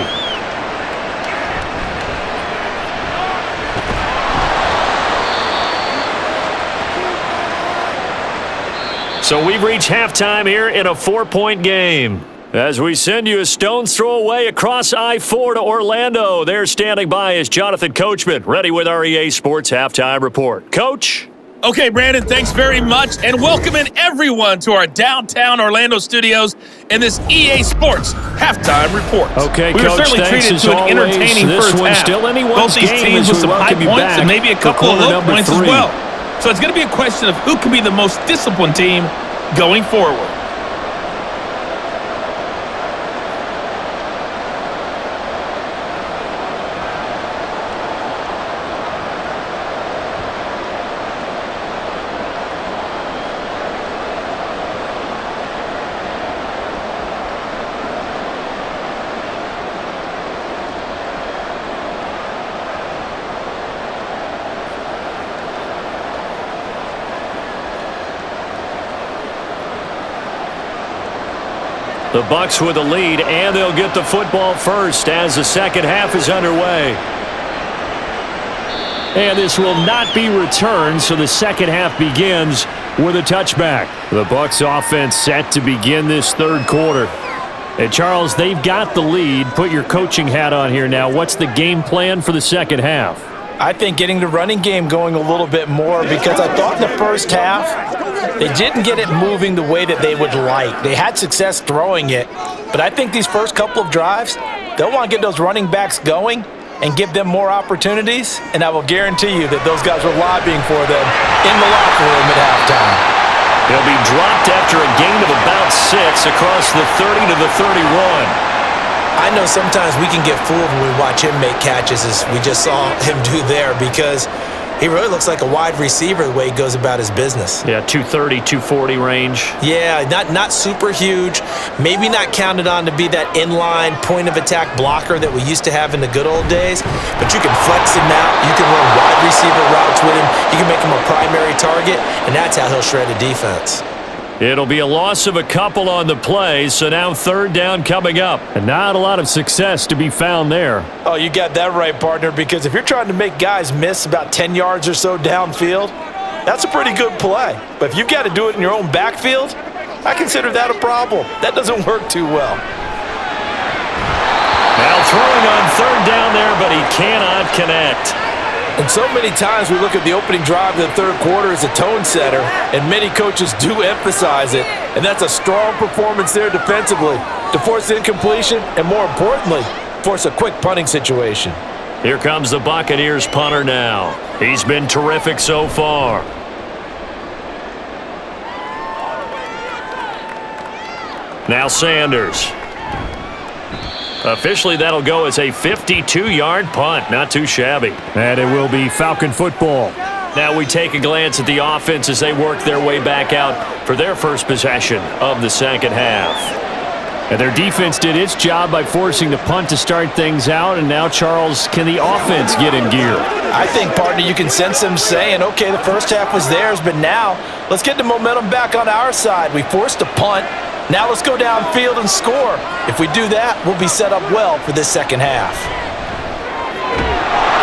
So we've reached halftime here in a 4-point game. As we send you a stone's throw away across I-4 to Orlando. There standing by is Jonathan Coachman, ready with our EA Sports Halftime Report. Coach? Okay, Brandon, thanks very much, and welcoming everyone to our downtown Orlando studios in this EA Sports Halftime Report. Okay, we were Coach, certainly treated to an entertaining first half. Still both these teams with some high points and maybe a couple of low points as well. So it's going to be a question of who can be the most disciplined team going forward. The Bucs with the lead, and they'll get the football first as the second half is underway. And this will not be returned, so the second half begins with a touchback. The Bucs offense set to begin this third quarter. And Charles, they've got the lead. Put your coaching hat on here now. What's the game plan for the second half? I think getting the running game going a little bit more, because I thought in the first half they didn't get it moving the way that they would like. They had success throwing it, but I think these first couple of drives, they'll want to get those running backs going and give them more opportunities, and I will guarantee you that those guys were lobbying for them in the locker room at halftime. He'll be dropped after a gain of about 6 across the 30 to the 31. I know sometimes we can get fooled when we watch him make catches, as we just saw him do there, because he really looks like a wide receiver the way he goes about his business. Yeah, 230, 240 range. Yeah, not super huge. Maybe not counted on to be that inline point-of-attack blocker that we used to have in the good old days, but you can flex him out. You can run wide receiver routes with him. You can make him a primary target, and that's how he'll shred a defense. It'll be a loss of a couple on the play, so now third down coming up. And not a lot of success to be found there. Oh, you got that right, partner, because if you're trying to make guys miss about 10 yards or so downfield, that's a pretty good play. But if you've got to do it in your own backfield, I consider that a problem. That doesn't work too well. Now throwing on third down there, but he cannot connect. And so many times we look at the opening drive of the third quarter as a tone setter, and many coaches do emphasize it. And that's a strong performance there defensively to force incompletion and, more importantly, force a quick punting situation. Here comes the Buccaneers punter now. He's been terrific so far. Now Sanders. Officially, that'll go as a 52-yard punt. Not too shabby. And it will be Falcon football. Now we take a glance at the offense as they work their way back out for their first possession of the second half. And their defense did its job by forcing the punt to start things out. And now, Charles, can the offense get in gear? I think, partner, you can sense them saying, okay, the first half was theirs, but now let's get the momentum back on our side. We forced a punt. Now let's go downfield and score. If we do that, we'll be set up well for this second half.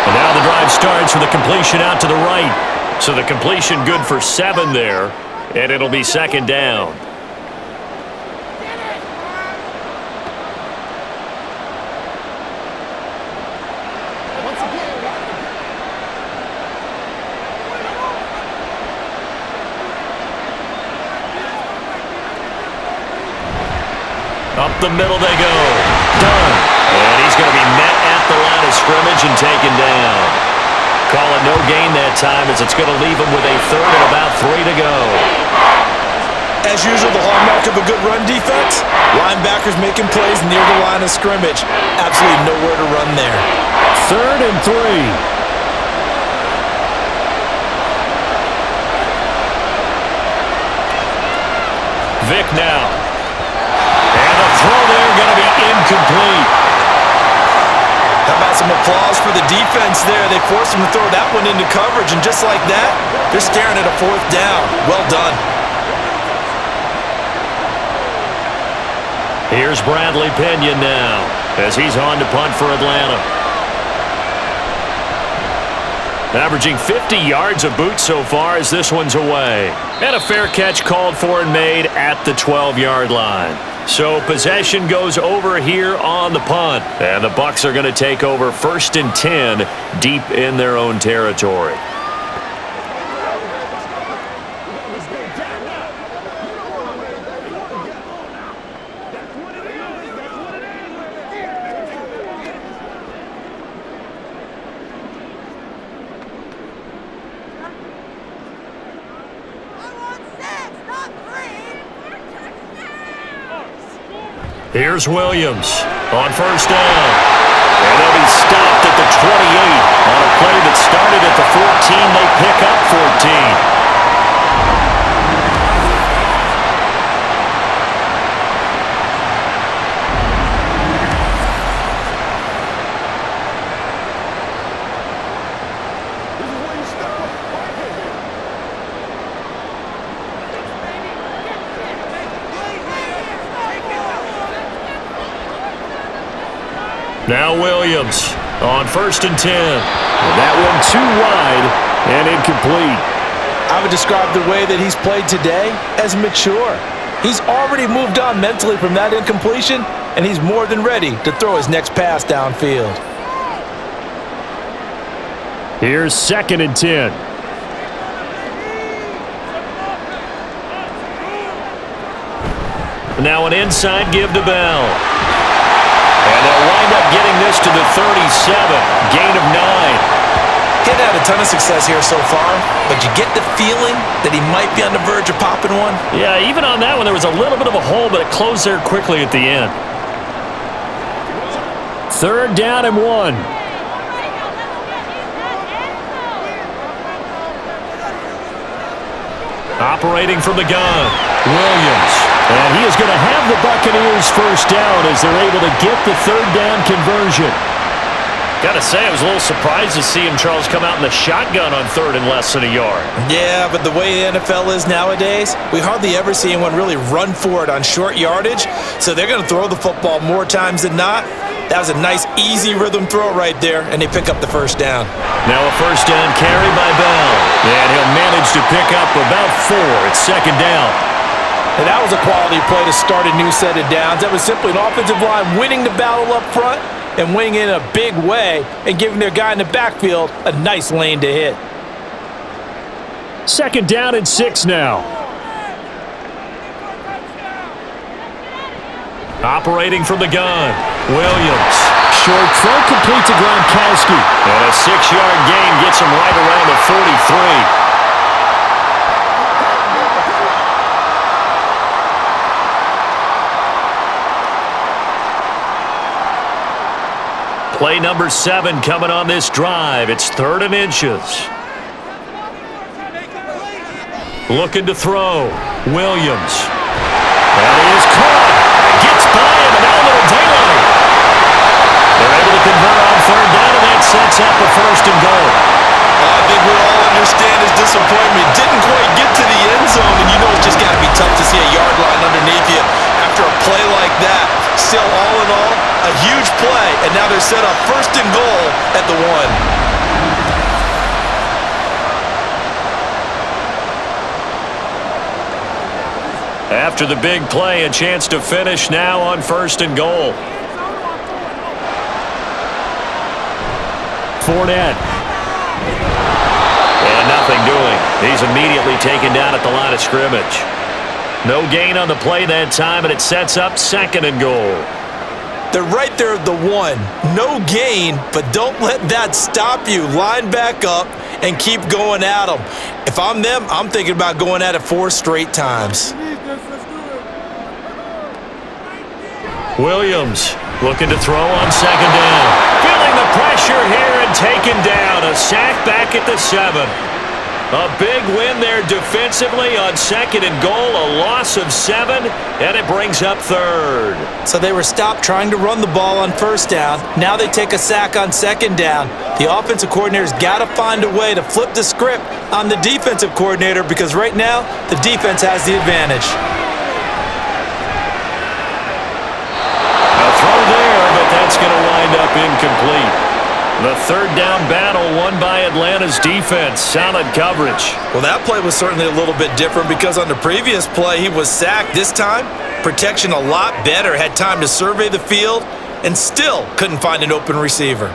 And now the drive starts with a completion out to the right. So the completion good for 7 there, and it'll be second down. Up the middle they go. Done. And he's going to be met at the line of scrimmage and taken down. Call it no gain that time, as it's going to leave him with a third and about 3 to go. As usual, the hallmark of a good run defense, linebackers making plays near the line of scrimmage. Absolutely nowhere to run there. 3rd and 3. Vic now. And the throw there going to be incomplete. How about some applause for the defense there? They forced him to throw that one into coverage, and just like that, they're staring at a 4th down. Well done. Here's Bradley Pena now as he's on to punt for Atlanta. Averaging 50 yards a boot so far as this one's away. And a fair catch called for and made at the 12-yard line. So possession goes over here on the punt. And the Bucs are going to take over 1st and 10 deep in their own territory. Here's Williams on 1st down. And they'll be stopped at the 28 on a play that started at the 14. They pick up 14. Now Williams on 1st and 10. And that one too wide and incomplete. I would describe the way that he's played today as mature. He's already moved on mentally from that incompletion, and he's more than ready to throw his next pass downfield. Here's 2nd and 10. Now an inside give to Bell. And they'll wind up getting this to the 37, gain of 9. He's had a ton of success here so far, but you get the feeling that he might be on the verge of popping one. Yeah, even on that one, there was a little bit of a hole, but it closed there quickly at the end. 3rd down and 1. Operating from the gun, Williams. And he is going to have the Buccaneers 1st down as they're able to get the 3rd down conversion. Got to say, I was a little surprised to see him, Charles, come out in the shotgun on 3rd and less than a yard. Yeah, but the way the NFL is nowadays, we hardly ever see anyone really run for it on short yardage, so they're going to throw the football more times than not. That was a nice, easy rhythm throw right there, and they pick up the 1st down. Now a 1st down carry by Bell. And he'll manage to pick up about 4. It's 2nd down. And that was a quality play to start a new set of downs. That was simply an offensive line winning the battle up front and winning in a big way and giving their guy in the backfield a nice lane to hit. 2nd down and 6 now. Operating from the gun, Williams. Short throw complete to Gronkowski. And a 6-yard gain gets him right around the 43. Play number 7 coming on this drive. It's 3rd and inches. Looking to throw. Williams. And he is caught. Gets by him, and now a little daylight. They're able to convert on 3rd down, and that sets up a 1st and goal. I think we all understand his disappointment. Didn't quite get to the end zone, and you know it's just got to be tough to see a yard line underneath you after a play like that. Still, all in all, a huge play, and now they're set up 1st and goal at the 1. After the big play, a chance to finish now on 1st and goal. Fournette. And nothing doing. He's immediately taken down at the line of scrimmage. No gain on the play that time, and it sets up 2nd and goal. They're right there at the 1. No gain, but don't let that stop you. Line back up and keep going at them. If I'm them, I'm thinking about going at it 4 straight times. Williams looking to throw on 2nd down. Feeling the pressure here and taken down. A sack back at the 7. A big win there defensively on 2nd and goal. A loss of 7, and it brings up 3rd. So they were stopped trying to run the ball on 1st down. Now they take a sack on 2nd down. The offensive coordinator's got to find a way to flip the script on the defensive coordinator because right now the defense has the advantage. incomplete. The third down battle won by Atlanta's defense. Solid coverage. Well, that play was certainly a little bit different because on the previous play, he was sacked. This time, protection a lot better. Had time to survey the field and still couldn't find an open receiver.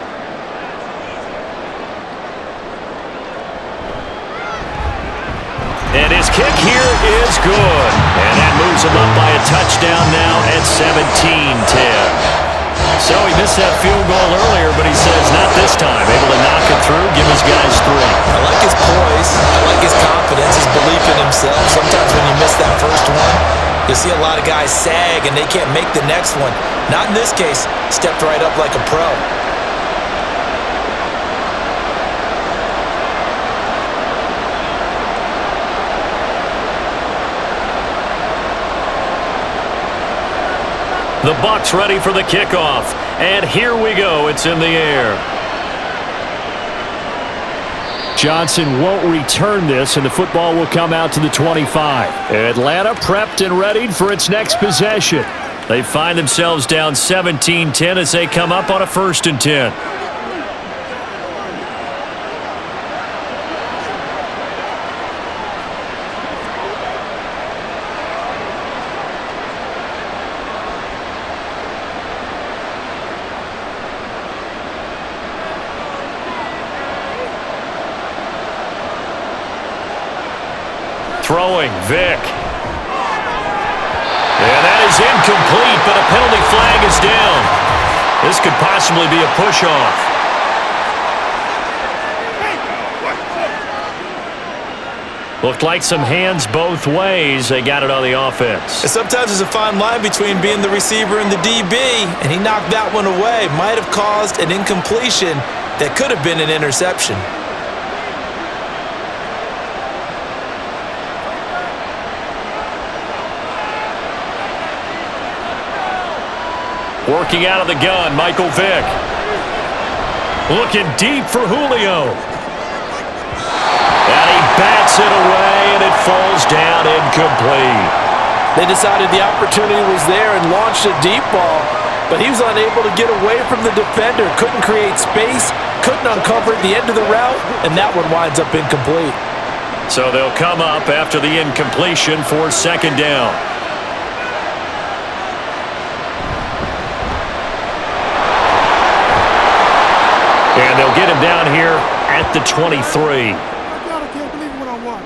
And his kick here is good. And that moves him up by a touchdown now at 17-10. So he missed that field goal earlier, but he says not this time. Able to knock it through, give his guys 3. I like his poise. I like his confidence, his belief in himself. Sometimes when you miss that first one, you'll see a lot of guys sag and they can't make the next one. Not in this case. Stepped right up like a pro. The Bucs ready for the kickoff. And here we go. It's in the air. Johnson won't return this, and the football will come out to the 25. Atlanta prepped and readied for its next possession. They find themselves down 17-10 as they come up on a 1st and 10. Throwing, Vick. And that is incomplete, but a penalty flag is down. This could possibly be a push-off. Looked like some hands both ways. They got it on the offense. And sometimes there's a fine line between being the receiver and the DB, and he knocked that one away. Might have caused an incompletion that could have been an interception. Working out of the gun, Michael Vick. Looking deep for Julio. And he bats it away, and it falls down incomplete. They decided the opportunity was there and launched a deep ball, but he was unable to get away from the defender. Couldn't create space, couldn't uncover the end of the route, and that one winds up incomplete. So they'll come up after the incompletion for 2nd down. And they'll get him down here at the 23. I can't believe what I watch.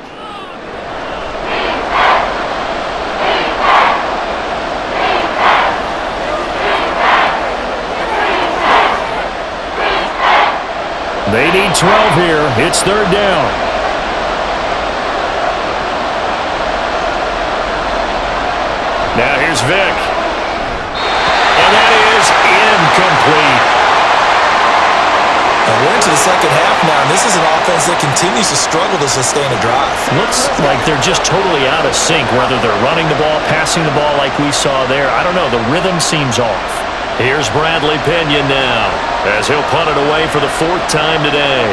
They need 12 here. It's 3rd down. Now here's Vick. And that is incomplete. We're into the second half now, and this is an offense that continues to struggle to sustain a drive. Looks like they're just totally out of sync, whether they're running the ball, passing the ball like we saw there. I don't know. The rhythm seems off. Here's Bradley Pinion now, as he'll punt it away for the 4th time today.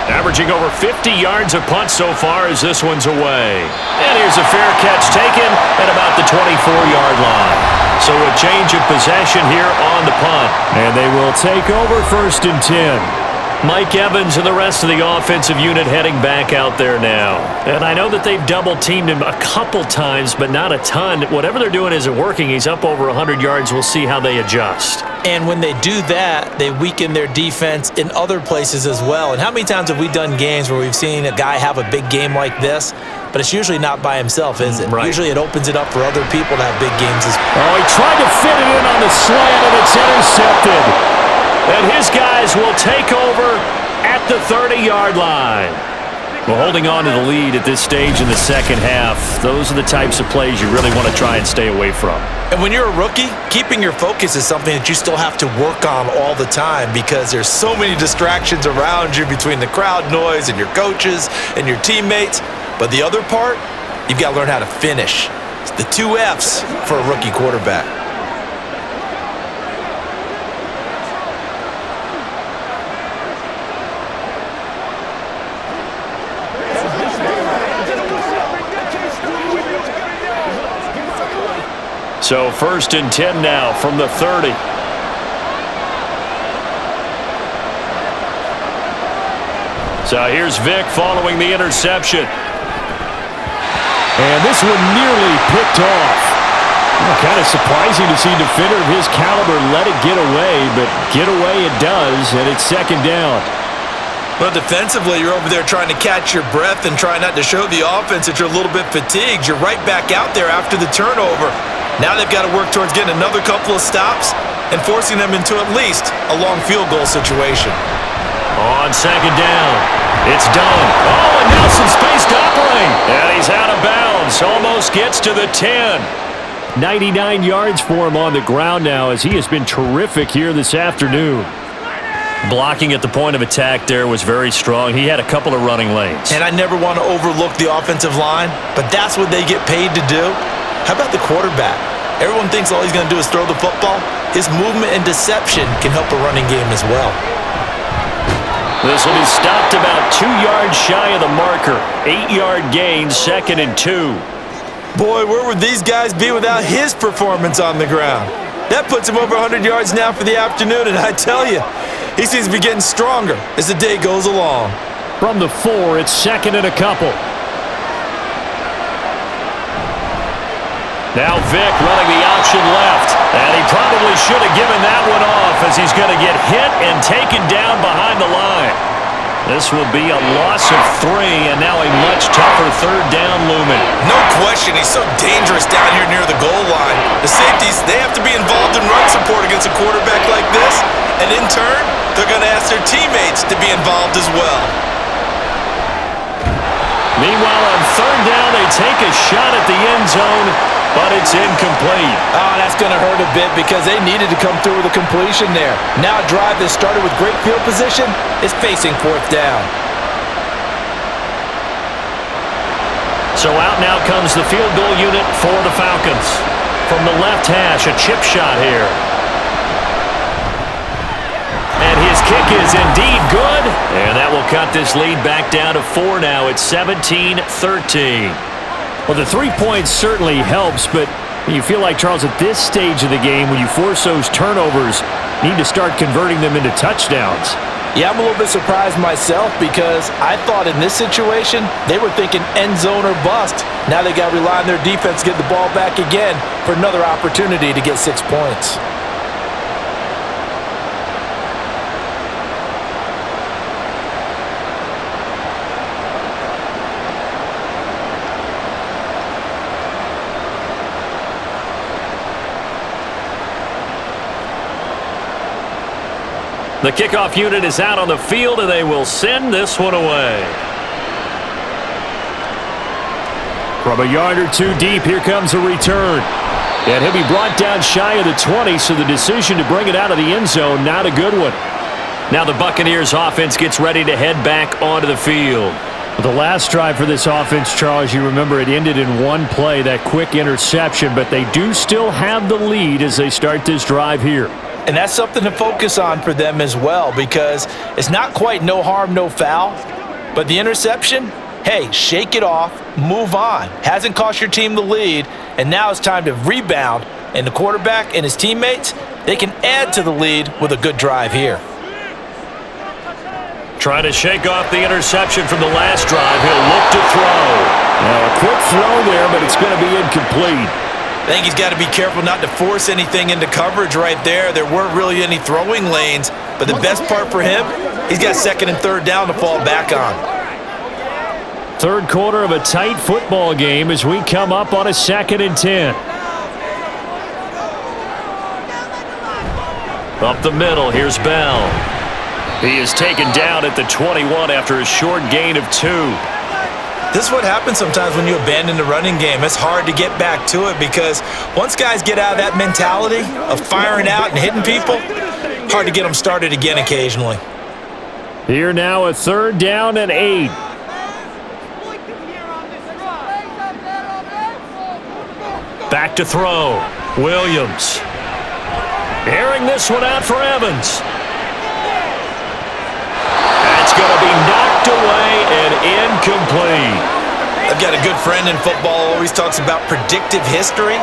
Averaging over 50 yards a punt so far as this one's away. And here's a fair catch taken at about the 24-yard line. So a change of possession here on the punt. And they will take over 1st and 10. Mike Evans and the rest of the offensive unit heading back out there now. And I know that they've double-teamed him a couple times, but not a ton. Whatever they're doing isn't working. He's up over 100 yards. We'll see how they adjust. And when they do that, they weaken their defense in other places as well. And how many times have we done games where we've seen a guy have a big game like this, but it's usually not by himself, is it? Right. Usually it opens it up for other people to have big games as well. Oh, he tried to fit it in on the slant, and it's intercepted. And his guys will take over at the 30-yard line. Well, holding on to the lead at this stage in the second half, those are the types of plays you really want to try and stay away from. And when you're a rookie, keeping your focus is something that you still have to work on all the time because there's so many distractions around you between the crowd noise and your coaches and your teammates. But the other part, you've got to learn how to finish. It's the 2 F's for a rookie quarterback. So 1st and 10 now from the 30. So here's Vic following the interception. And this one nearly picked off. Kind of surprising to see a defender of his caliber let it get away, but get away it does, and it's second down. Well, defensively, you're over there trying to catch your breath and try not to show the offense that you're a little bit fatigued. You're right back out there after the turnover. Now they've got to work towards getting another couple of stops and forcing them into at least a long field goal situation. On second down, it's done. Oh, and now some space to operate. And he's out of bounds. Almost gets to the 10. 99 yards for him on the ground now as he has been terrific here this afternoon. Blocking at the point of attack there was very strong. He had a couple of running lanes. And I never want to overlook the offensive line, but that's what they get paid to do. How about the quarterback? Everyone thinks all he's going to do is throw the football. His movement and deception can help a running game as well. This one is stopped about 2 yards shy of the marker. 8-yard gain, 2nd and 2. Boy, where would these guys be without his performance on the ground? That puts him over 100 yards now for the afternoon, and I tell you, he seems to be getting stronger as the day goes along. From the 4, it's 2nd and a couple. Now Vic running the option left, and he probably should have given that one off as he's going to get hit and taken down behind the line. This will be a loss of 3, and now a much tougher third down looming. No question, he's so dangerous down here near the goal line. The safeties, they have to be involved in run support against a quarterback like this, and in turn, they're going to ask their teammates to be involved as well. Meanwhile, on third down, they take a shot at the end zone, but it's incomplete. Oh, that's going to hurt a bit because they needed to come through with a completion there. Now a drive that started with great field position is facing fourth down. So out now comes the field goal unit for the Falcons. From the left hash, a chip shot here. And his kick is indeed good. And that will cut this lead back down to 4 now. It's 17-13. Well, the 3 points certainly helps, but you feel like, Charles, at this stage of the game, when you force those turnovers, you need to start converting them into touchdowns. Yeah, I'm a little bit surprised myself because I thought in this situation, they were thinking end zone or bust. Now they got to rely on their defense to get the ball back again for another opportunity to get 6 points. The kickoff unit is out on the field, and they will send this one away. From a yard or 2 deep, here comes a return. And he'll be brought down shy of the 20, so the decision to bring it out of the end zone, not a good one. Now the Buccaneers offense gets ready to head back onto the field. The last drive for this offense, Charles, you remember it ended in one play, that quick interception, but they do still have the lead as they start this drive here. And that's something to focus on for them as well because it's not quite no harm, no foul. But the interception, hey, shake it off, move on. Hasn't cost your team the lead, and now it's time to rebound. And the quarterback and his teammates, they can add to the lead with a good drive here. Trying to shake off the interception from the last drive. He'll look to throw. Now a quick throw there, but it's going to be incomplete. I think he's got to be careful not to force anything into coverage right there. There weren't really any throwing lanes, but the best part for him, he's got 2nd and 3rd down to fall back on. Third quarter of a tight football game as we come up on a 2nd and 10. Up the middle, here's Bell. He is taken down at the 21 after a short gain of 2. This is what happens sometimes when you abandon the running game. It's hard to get back to it because once guys get out of that mentality of firing out and hitting people, hard to get them started again occasionally. Here now a 3rd down and 8. Back to throw. Williams. Airing this one out for Evans. That's going to be knocked away and incomplete. I've got a good friend in football, always talks about predictive history.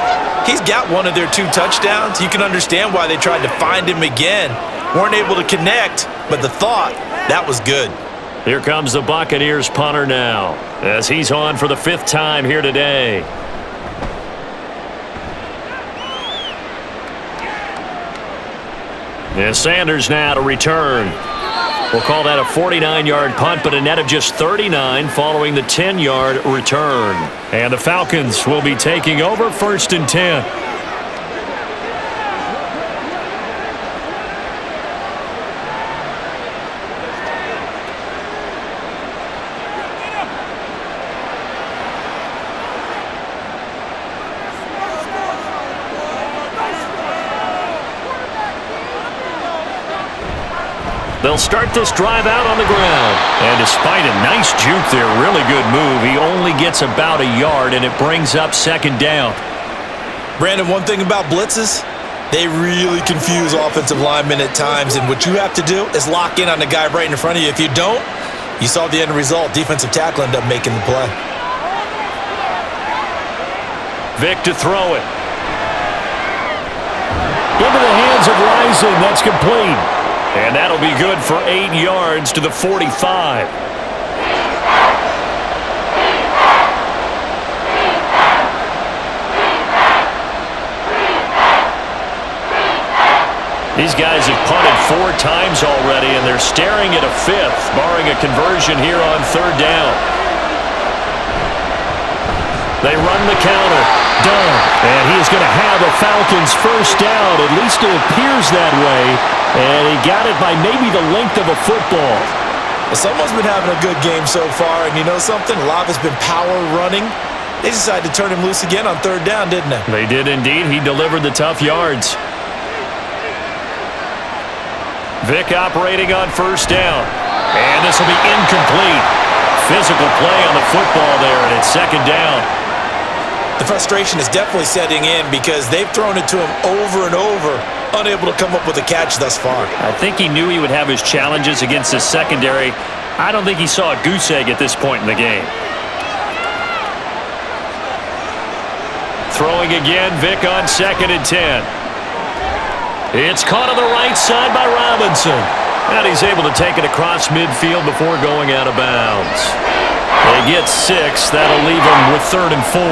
He's got one of their 2 touchdowns. You can understand why they tried to find him again. Weren't able to connect, but the thought, that was good. Here comes the Buccaneers punter now, as he's on for the 5th time here today. And Sanders now to return. We'll call that a 49-yard punt, but a net of just 39 following the 10-yard return. And the Falcons will be taking over 1st and 10. They'll start this drive out on the ground. And despite a nice juke there, really good move, he only gets about a yard, and it brings up 2nd down. Brandon, one thing about blitzes, they really confuse offensive linemen at times, and what you have to do is lock in on the guy right in front of you. If you don't, you saw the end result. Defensive tackle ended up making the play. Vic to throw it. Into the hands of Rising. That's complete. And that'll be good for 8 yards to the 45. These guys have punted 4 times already, and they're staring at a 5th, barring a conversion here on 3rd down. They run the counter. Done. And he's going to have a Falcons 1st down. At least it appears that way. And he got it by maybe the length of a football. Well, someone's been having a good game so far, and you know something? A lot has been power running. They decided to turn him loose again on 3rd down, didn't they? They did indeed. He delivered the tough yards. Vic operating on 1st down. And this will be incomplete. Physical play on the football there, and it's 2nd down. The frustration is definitely setting in because they've thrown it to him over and over, unable to come up with a catch thus far. I think he knew he would have his challenges against his secondary. I don't think he saw a goose egg at this point in the game. Throwing again, Vic on 2nd and 10. It's caught on the right side by Robinson. And he's able to take it across midfield before going out of bounds. They get 6. That'll leave them with 3rd and 4.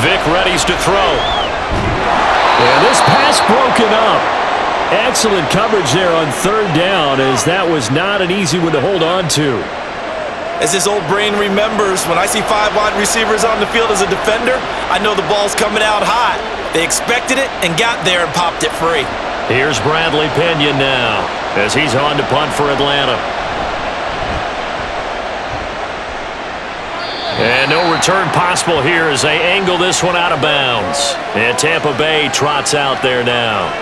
Vic readies to throw. And this pass broken up. Excellent coverage there on 3rd down, as that was not an easy one to hold on to. As his old brain remembers, when I see 5 wide receivers on the field as a defender, I know the ball's coming out hot. They expected it and got there and popped it free. Here's Bradley Pinion now, as he's on to punt for Atlanta. And no return possible here as they angle this one out of bounds. And Tampa Bay trots out there now.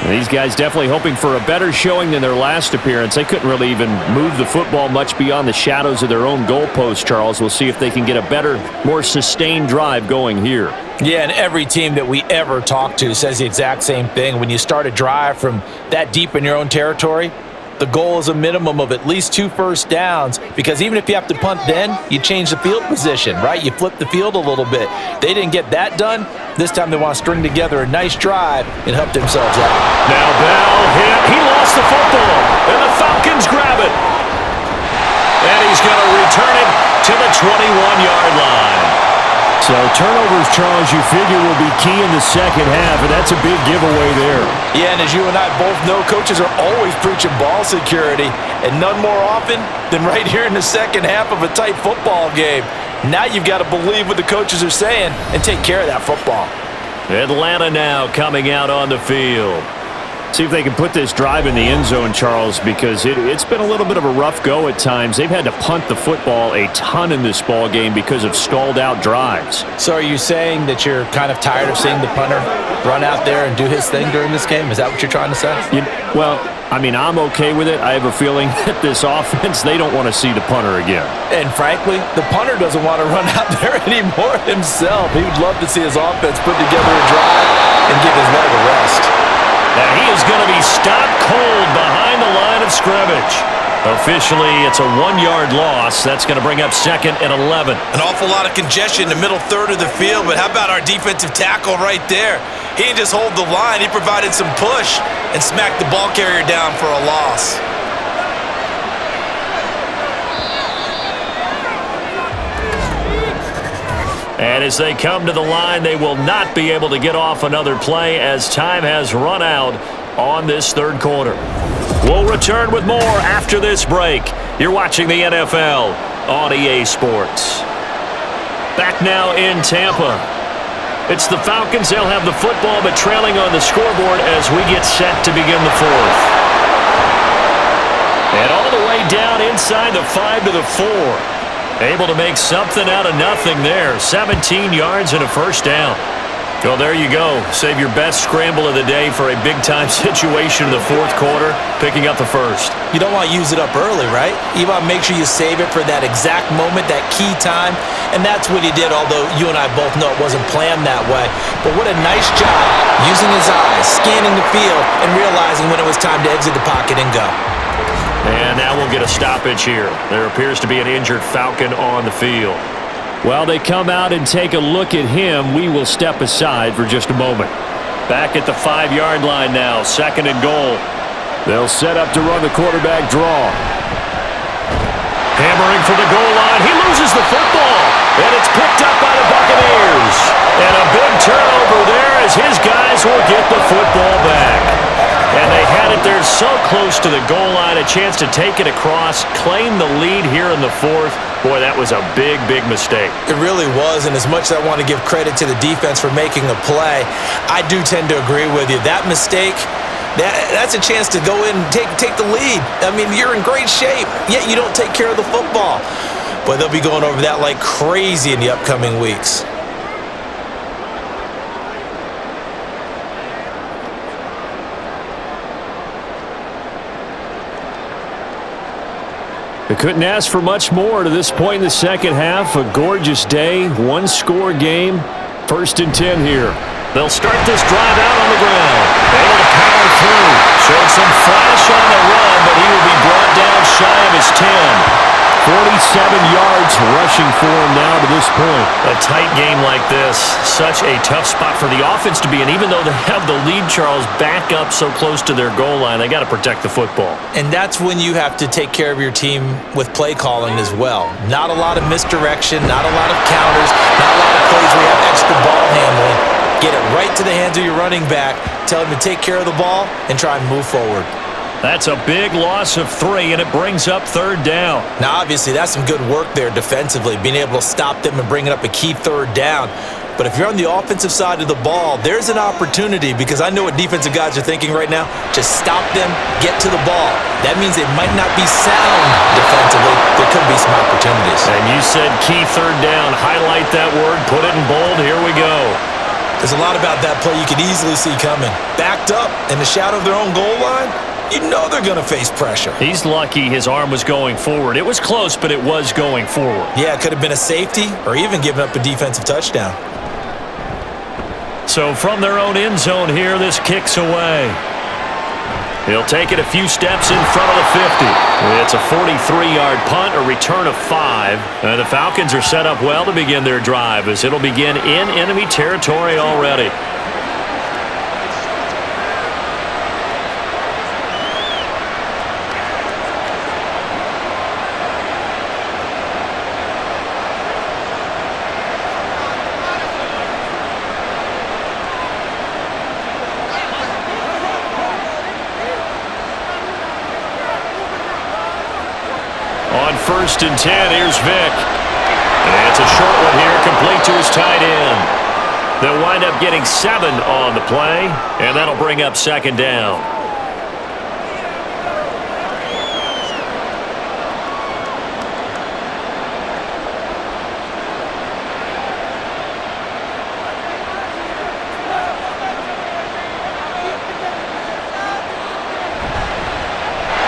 These guys definitely hoping for a better showing than their last appearance. They couldn't really even move the football much beyond the shadows of their own goalpost, Charles. We'll see if they can get a better, more sustained drive going here. Yeah, and every team that we ever talk to says the exact same thing. When you start a drive from that deep in your own territory, the goal is a minimum of at least 2 first downs, because even if you have to punt then, you change the field position, right? You flip the field a little bit. They didn't get that done. This time they want to string together a nice drive and help themselves out. Now Bell hit. He lost the football, and the Falcons grab it. And he's going to return it to the 21-yard line. So turnovers, Charles, you figure will be key in the second half, and that's a big giveaway there. Yeah, and as you and I both know, coaches are always preaching ball security, and none more often than right here in the second half of a tight football game. Now you've got to believe what the coaches are saying and take care of that football. Atlanta now coming out on the field. See if they can put this drive in the end zone, Charles, because it's been a little bit of a rough go at times. They've had to punt the football a ton in this ball game because of stalled out drives. So are you saying that you're kind of tired of seeing the punter run out there and do his thing during this game? Is that what you're trying to say? Well, I mean, I'm okay with it. I have a feeling that this offense, they don't want to see the punter again. And frankly, the punter doesn't want to run out there anymore himself. He would love to see his offense put together a drive and give his leg a rest. And he is going to be stopped cold behind the line of scrimmage. Officially, it's a 1-yard loss. That's going to bring up 2nd and 11. An awful lot of congestion in the middle third of the field, but how about our defensive tackle right there? He didn't just hold the line. He provided some push and smacked the ball carrier down for a loss. And as they come to the line, they will not be able to get off another play as time has run out on this third quarter. We'll return with more after this break. You're watching the NFL on EA Sports. Back now in Tampa. It's the Falcons. They'll have the football, but trailing on the scoreboard as we get set to begin the fourth. And all the way down inside the 5 to the 4. Able to make something out of nothing there. 17 yards and a first down. Well, there you go. Save your best scramble of the day for a big-time situation in the fourth quarter, picking up the first. You don't want to use it up early, right? You want to make sure you save it for that exact moment, that key time, and that's what he did, although you and I both know it wasn't planned that way. But what a nice job using his eyes, scanning the field, and realizing when it was time to exit the pocket and go. And now we'll get a stoppage here. There appears to be an injured Falcon on the field. While they come out and take a look at him, we will step aside for just a moment. Back at the 5-yard line now, 2nd and goal. They'll set up to run the quarterback draw. Hammering for the goal line. He loses the football, and it's picked up by the Buccaneers. And a big turnover there as his guys will get the football back. And they had it there so close to the goal line, a chance to take it across, claim the lead here in the fourth. Boy, that was a big, big mistake. It really was, and as much as I want to give credit to the defense for making the play, I do tend to agree with you. That mistake, that's a chance to go in and take the lead. I mean, you're in great shape, yet you don't take care of the football. But they'll be going over that like crazy in the upcoming weeks. They couldn't ask for much more to this point in the second half. A gorgeous day, 1-score game. 1st and 10 here. They'll start this drive out on the ground. Able to power through. Showed some flash on the run, but he will be brought down shy of his 10. 47 yards rushing for him now to this point. A tight game like this, such a tough spot for the offense to be in. Even though they have the lead, Charles, back up so close to their goal line, they got to protect the football. And that's when you have to take care of your team with play calling as well. Not a lot of misdirection, not a lot of counters, not a lot of plays where you have extra ball handling. Get it right to the hands of your running back, tell him to take care of the ball, and try and move forward. That's a big loss of 3, and it brings up 3rd down. Now, obviously, that's some good work there defensively, being able to stop them and bringing up a key 3rd down. But if you're on the offensive side of the ball, there's an opportunity, because I know what defensive guys are thinking right now. Just stop them, get to the ball. That means it might not be sound defensively. There could be some opportunities. And you said key 3rd down. Highlight that word, put it in bold. Here we go. There's a lot about that play you could easily see coming. Backed up in the shadow of their own goal line, you know they're going to face pressure. He's lucky his arm was going forward. It was close, but it was going forward. Yeah, it could have been a safety or even given up a defensive touchdown. So from their own end zone here, this kicks away. He'll take it a few steps in front of the 50. It's a 43-yard punt, a return of 5. And the Falcons are set up well to begin their drive as it'll begin in enemy territory already. On 1st and 10, here's Vic. And it's a short one here, complete to his tight end. They'll wind up getting 7 on the play, and that'll bring up 2nd down.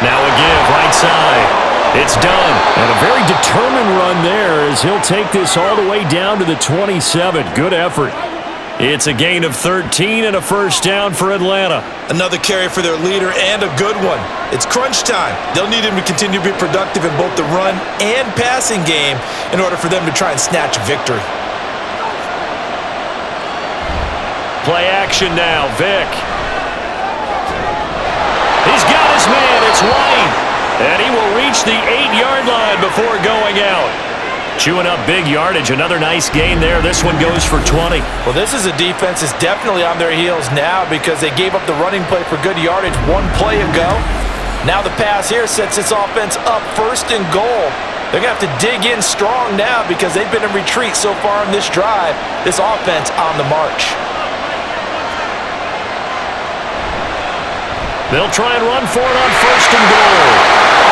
Now a give, right side. It's done. And a very determined run there as he'll take this all the way down to the 27. Good effort. It's a gain of 13 and a first down for Atlanta. Another carry for their leader and a good one. It's crunch time. They'll need him to continue to be productive in both the run and passing game in order for them to try and snatch a victory. Play action now, Vic. He's got his man, it's White. And he will reach the 8-yard line before going out. Chewing up big yardage, another nice gain there. This one goes for 20. Well, this is a defense that's definitely on their heels now because they gave up the running play for good yardage one play ago. Now the pass here sets this offense up first and goal. They're going to have to dig in strong now because they've been in retreat so far in this drive. This offense on the march. They'll try and run for it on first and goal.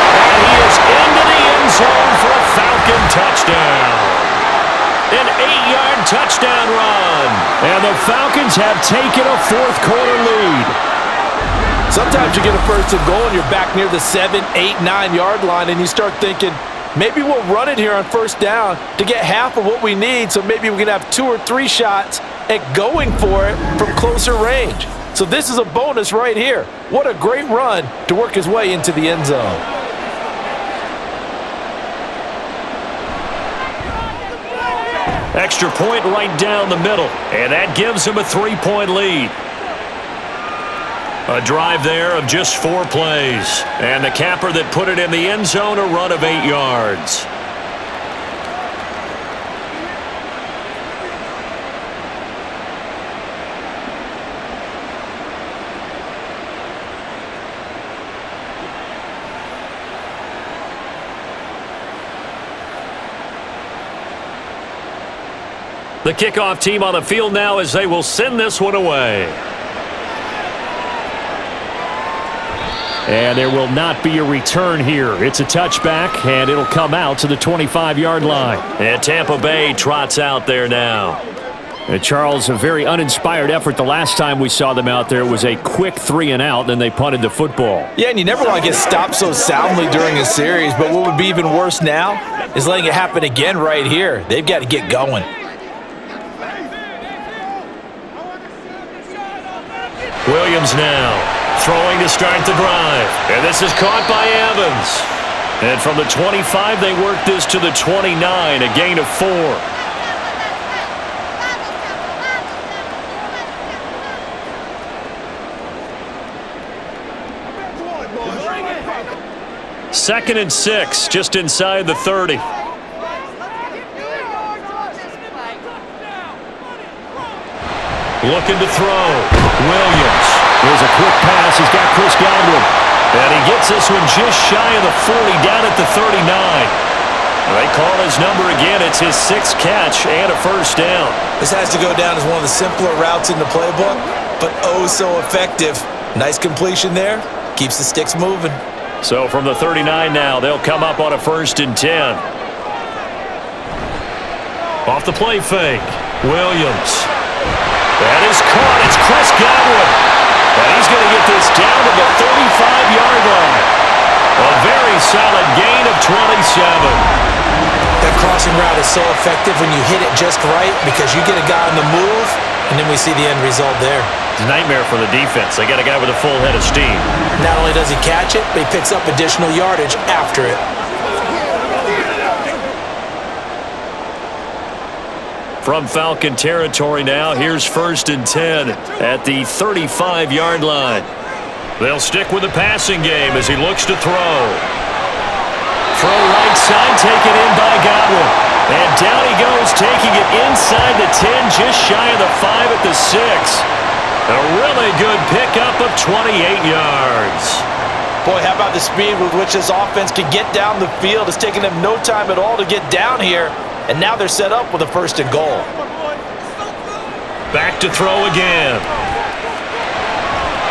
And he is into the end zone for a Falcon touchdown. An 8-yard touchdown run. And the Falcons have taken a fourth-quarter lead. Sometimes you get a first and goal and you're back near the 7, 8, 9-yard line and you start thinking, maybe we'll run it here on first down to get half of what we need, so maybe we can have 2 or 3 shots at going for it from closer range. So this is a bonus right here. What a great run to work his way into the end zone. Extra point right down the middle, and that gives him a 3-point lead. A drive there of just 4 plays, and the capper that put it in the end zone, a run of 8 yards. The kickoff team on the field now as they will send this one away. And there will not be a return here. It's a touchback, and it'll come out to the 25-yard line. And Tampa Bay trots out there now. And Charles, a very uninspired effort the last time we saw them out there. It was a quick 3-and-out, and they punted the football. Yeah, and you never want to get stopped so soundly during a series, but what would be even worse now is letting it happen again right here. They've got to get going. Williams now throwing to start the drive. And this is caught by Evans. And from the 25, they work this to the 29, a gain of 4. Second and 6, just inside the 30. Looking to throw. Williams. Here's a quick pass. He's got Chris Godwin. And he gets this one just shy of the 40, down at the 39. They call his number again. It's his 6th catch and a first down. This has to go down as one of the simpler routes in the playbook, but oh so effective. Nice completion there. Keeps the sticks moving. So from the 39 now, they'll come up on a 1st and 10. Off the play fake. Williams. That is caught. It's Chris Godwin. And he's going to get this down to the 35-yard line. A very solid gain of 27. That crossing route is so effective when you hit it just right because you get a guy on the move, and then we see the end result there. It's a nightmare for the defense. They got a guy with a full head of steam. Not only does he catch it, but he picks up additional yardage after it. From Falcon territory now, here's 1st and 10 at the 35-yard line. They'll stick with the passing game as he looks to throw. Throw right side, taken in by Godwin. And down he goes, taking it inside the 10, just shy of the 5 at the 6. A really good pickup of 28 yards. Boy, how about the speed with which this offense can get down the field? It's taking them no time at all to get down here. And now they're set up with a 1st and goal. Back to throw again.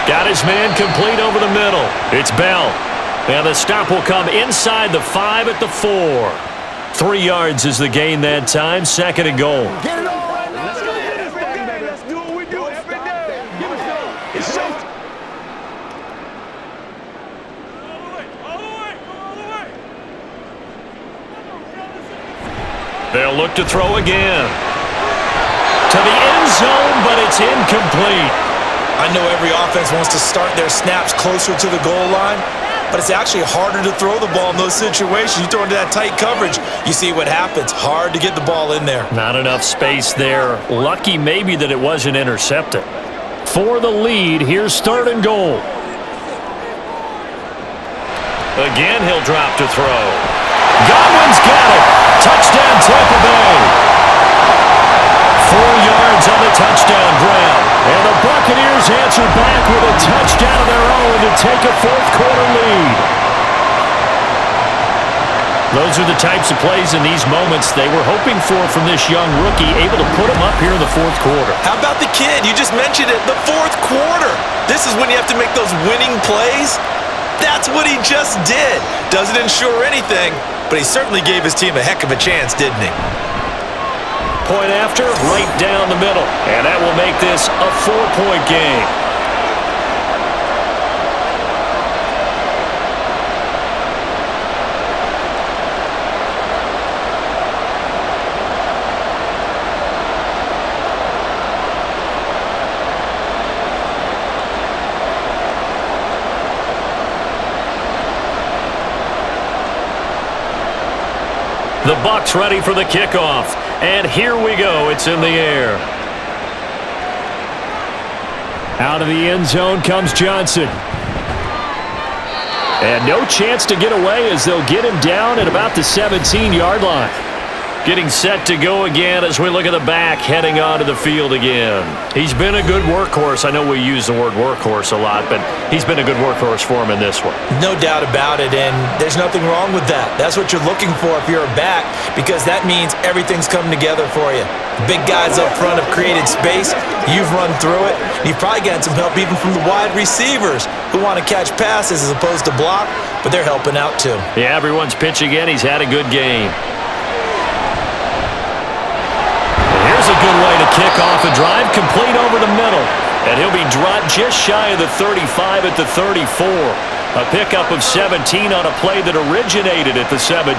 Got his man complete over the middle. It's Bell. And the stop will come inside the 5 at the 4. 3 yards is the gain that time. 2nd and goal. Get it all right now. Let's go do this thing, baby. Let's do what we do every day. Give it to him. It's showtime. They'll look to throw again. To the end end zone, but it's incomplete. I know every offense wants to start their snaps closer to the goal line, but it's actually harder to throw the ball in those situations. You throw into that tight coverage, you see what happens. Hard to get the ball in there. Not enough space there. Lucky maybe that it wasn't intercepted. For the lead, here's 3rd and goal. Again, he'll drop to throw. Godwin's got it. Touchdown, Tampa Bay. 4 yards on the touchdown grab. And the Buccaneers answer back with a touchdown of their own to take a 4th quarter lead. Those are the types of plays in these moments they were hoping for from this young rookie, able to put him up here in the 4th quarter. How about the kid? You just mentioned it, the 4th quarter. This is when you have to make those winning plays. That's what he just did. Doesn't ensure anything, but he certainly gave his team a heck of a chance, didn't he? Point after, right down the middle. And that will make this a 4-point game. The Bucs ready for the kickoff. And here we go. It's in the air. Out of the end zone comes Johnson. And no chance to get away as they'll get him down at about the 17-yard line. Getting set to go again as we look at the back heading onto the field again. He's been a good workhorse. I know we use the word workhorse a lot, but he's been a good workhorse for him in this one. No doubt about it, and there's nothing wrong with that. That's what you're looking for if you're a back, because that means everything's coming together for you. Big guys up front have created space. You've run through it. You've probably gotten some help even from the wide receivers who want to catch passes as opposed to block, but they're helping out too. Yeah, everyone's pitching in. He's had a good game. Here's a good way to kick off a drive, complete over the middle. And he'll be dropped just shy of the 35 at the 34. A pickup of 17 on a play that originated at the 17.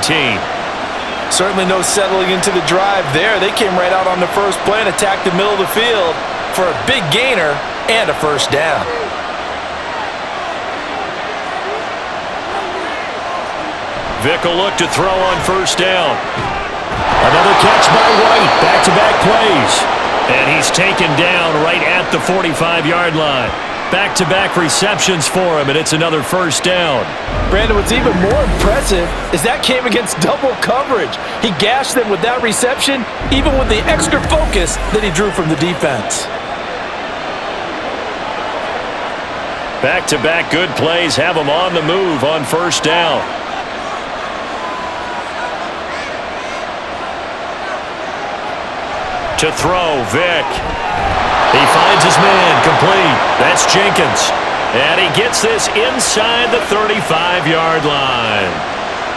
Certainly no settling into the drive there. They came right out on the first play and attacked the middle of the field for a big gainer and a first down. Vic will look to throw on first down. Another catch by White. Back-to-back plays. And he's taken down right at the 45-yard line. Back-to-back receptions for him, and it's another first down. Brandon, what's even more impressive is that came against double coverage. He gashed them with that reception, even with the extra focus that he drew from the defense. Back-to-back good plays have him on the move on first down. To throw, Vic. He finds his man, complete. That's Jenkins. And he gets this inside the 35-yard line.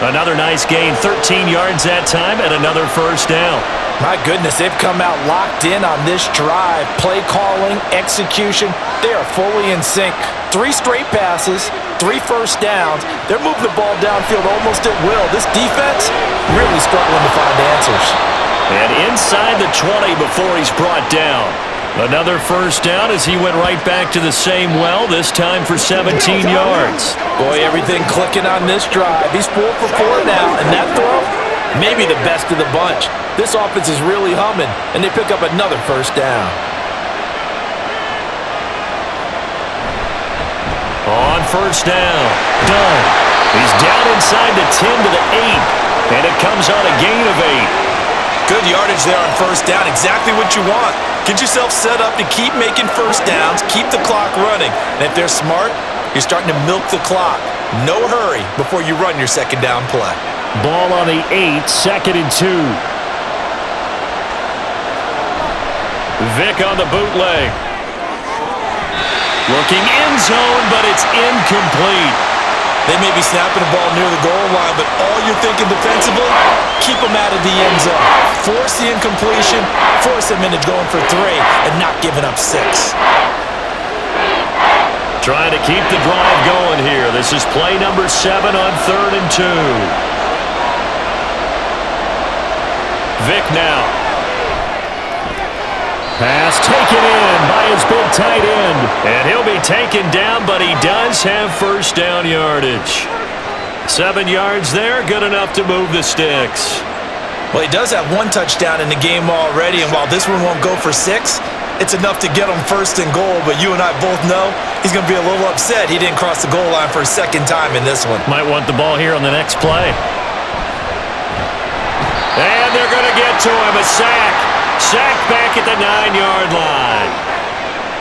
Another nice gain, 13 yards that time, and another first down. My goodness, they've come out locked in on this drive. Play calling, execution, they are fully in sync. 3 straight passes, 3 first downs. They're moving the ball downfield almost at will. This defense really struggling to find answers. And inside the 20 before he's brought down. Another first down as he went right back to the same well, this time for 17 yards. Boy, everything clicking on this drive. He's 4 for 4 now, and that throw, maybe the best of the bunch. This offense is really humming, and they pick up another first down. On first down, done. He's down inside the 10 to the 8, and it comes on a gain of 8. Good yardage there on first down, exactly what you want. Get yourself set up to keep making first downs, keep the clock running. And if they're smart, you're starting to milk the clock. No hurry before you run your second down play. Ball on the 8, 2nd and 2. Vic on the bootleg. Looking end zone, but it's incomplete. They may be snapping the ball near the goal line, but all you're thinking defensively, keep them out of the end zone. Force the incompletion, force them into going for 3, and not giving up 6. Trying to keep the drive going here. This is play number 7 on 3rd and 2. Vic now. Pass taken in by his big tight end. And he'll be taken down, but he does have first down yardage. 7 yards there, good enough to move the sticks. Well, he does have 1 touchdown in the game already, and while this one won't go for 6, it's enough to get him first and goal, but you and I both know he's going to be a little upset he didn't cross the goal line for a second time in this one. Might want the ball here on the next play. And they're going to get to him, a sack. Sack back at the 9-yard line.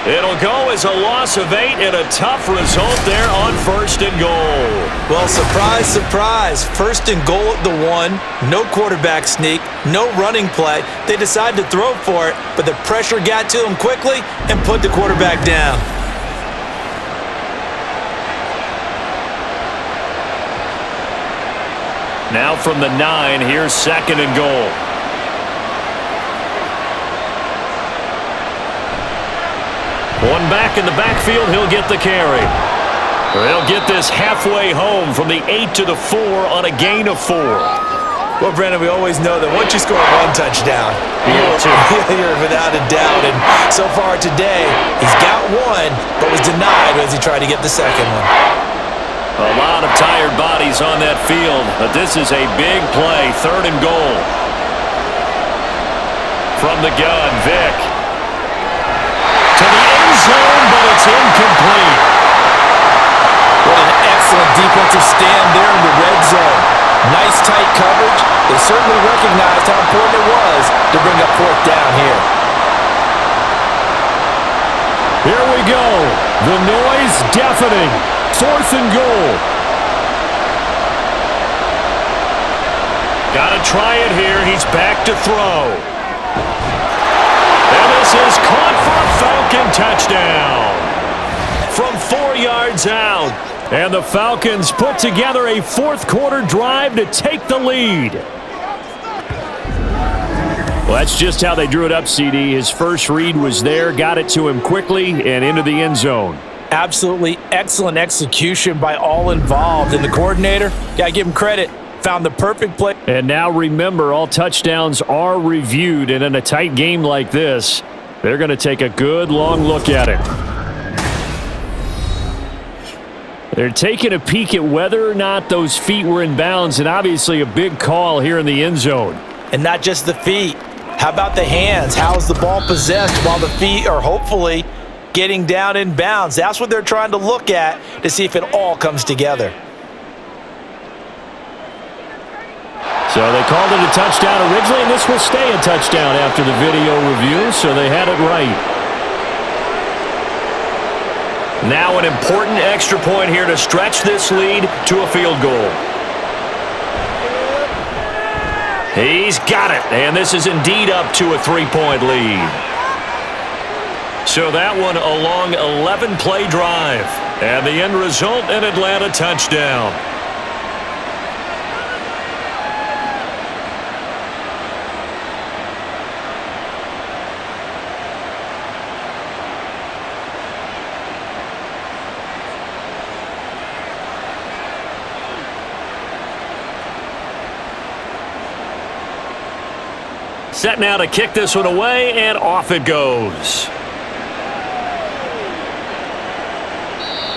It'll go as a loss of 8 and a tough result there on first and goal. Well, surprise, surprise. First and goal at the 1. No quarterback sneak. No running play. They decided to throw for it, but the pressure got to him quickly and put the quarterback down. Now from the 9, here's second and goal. One back in the backfield, he'll get the carry. They'll get this halfway home from the 8 to the 4 on a gain of 4. Well, Brandon, we always know that once you score 1 touchdown, you're without a doubt. And so far today, he's got 1, but was denied as he tried to get the second one. A lot of tired bodies on that field, but this is a big play, third and goal. From the gun, Vick. To the end zone, but it's incomplete. What an excellent defensive stand there in the red zone. Nice tight coverage. They certainly recognized how important it was to bring up 4th down here. Here we go. The noise deafening. 4th and goal. Gotta try it here. He's back to throw. And this is caught for a Falcon touchdown. From 4 yards out. And the Falcons put together a 4th quarter drive to take the lead. Well, that's just how they drew it up, CD. His first read was there, got it to him quickly, and into the end zone. Absolutely excellent execution by all involved. And the coordinator, gotta give him credit, found the perfect play. And now remember, all touchdowns are reviewed, and in a tight game like this, they're going to take a good long look at it. They're taking a peek at whether or not those feet were in bounds, and obviously a big call here in the end zone. And not just the feet. How about the hands? How's the ball possessed while the feet are hopefully getting down in bounds? That's what they're trying to look at to see if it all comes together. So they called it a touchdown originally, and this will stay a touchdown after the video review, so they had it right. Now an important extra point here to stretch this lead to a field goal. He's got it, and this is indeed up to a 3-point lead. So that one a long 11-play drive, and the end result, an Atlanta touchdown. Set now to kick this one away, and off it goes.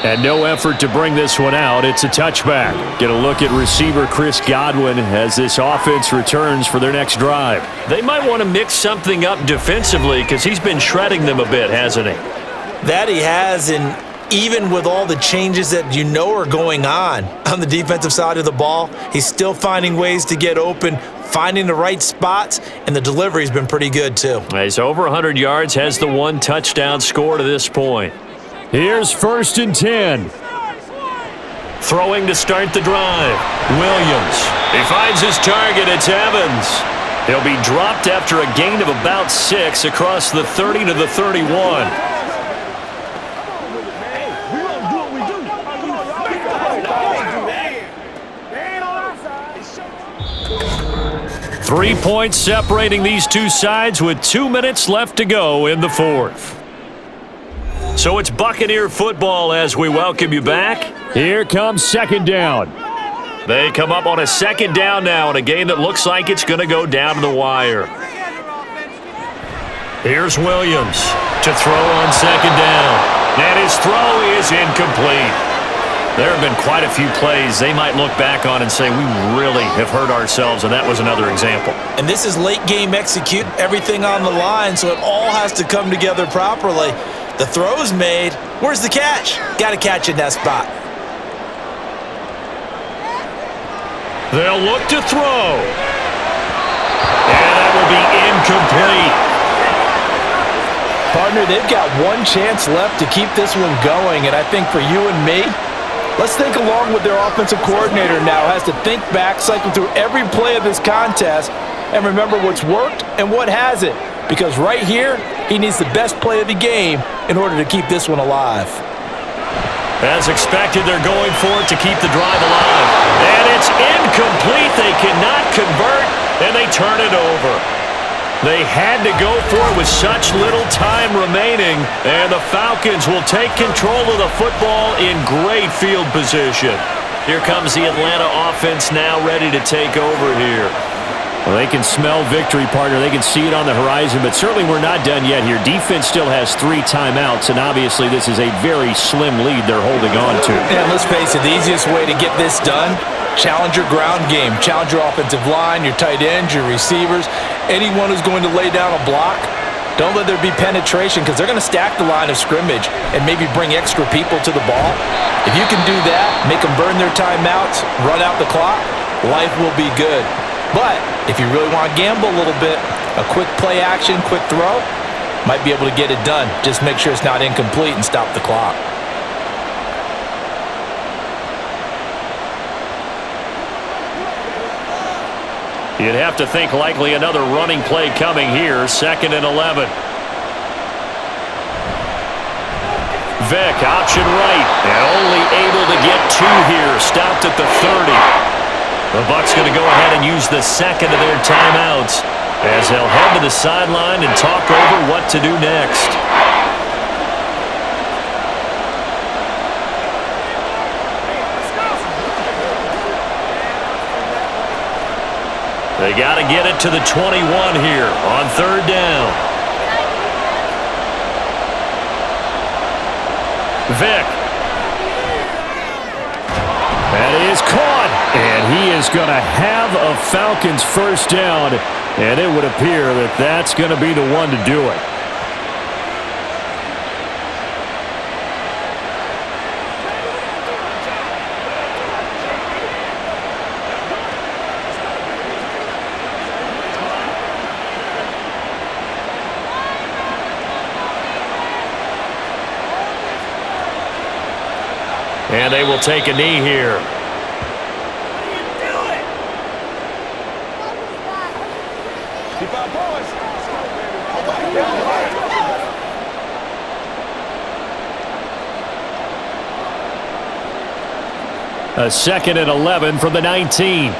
And no effort to bring this one out. It's a touchback. Get a look at receiver Chris Godwin as this offense returns for their next drive. They might want to mix something up defensively because he's been shredding them a bit, hasn't he? That he has, and even with all the changes that you know are going on the defensive side of the ball, he's still finding ways to get open, finding the right spots, and the delivery's been pretty good too. He's over 100 yards, has the 1 touchdown score to this point. Here's 1st and 10. Throwing to start the drive. Williams. He finds his target. It's Evans. He'll be dropped after a gain of about 6 across the 30 to the 31. Three points separating these two sides with 2 minutes left to go in the 4th. So it's Buccaneer football as we welcome you back. Here comes 2nd down. They come up on a 2nd down now in a game that looks like it's going to go down to the wire. Here's Williams to throw on second down. And his throw is incomplete. There have been quite a few plays they might look back on and say, we really have hurt ourselves, and that was another example. And this is late game execute, everything on the line, so it all has to come together properly. The throw's made. Where's the catch? Got to catch in that spot. They'll look to throw. And that will be incomplete. Partner, they've got one chance left to keep this one going, and I think for you and me, let's think along with their offensive coordinator now. Has to think back, cycle through every play of this contest, and remember what's worked and what hasn't. Because right here, he needs the best play of the game in order to keep this one alive. As expected, they're going for it to keep the drive alive. And it's incomplete. They cannot convert, and they turn it over. They had to go for it with such little time remaining, and the Falcons will take control of the football in great field position. Here comes the Atlanta offense now ready to take over here. Well, they can smell victory, partner. They can see it on the horizon, but certainly we're not done yet here. Defense still has 3 timeouts, and obviously this is a very slim lead they're holding on to. And let's face it, the easiest way to get this done, challenge your ground game. Challenge your offensive line, your tight ends, your receivers, anyone who's going to lay down a block. Don't let there be penetration because they're going to stack the line of scrimmage and maybe bring extra people to the ball. If you can do that, make them burn their timeouts, run out the clock, life will be good. But if you really want to gamble a little bit, a quick play action, quick throw, might be able to get it done. Just make sure it's not incomplete and stop the clock. You'd have to think likely another running play coming here, 2nd and 11. Vick, option right, and only able to get 2 here, stopped at the 30. The Bucs going to go ahead and use the second of their timeouts as they'll head to the sideline and talk over what to do next. They got to get it to the 21 here on 3rd down. Vick. That is caught, and he is going to have a Falcons first down, and it would appear that that's going to be the one to do it. And they will take a knee here. A 2nd and 11 from the 19.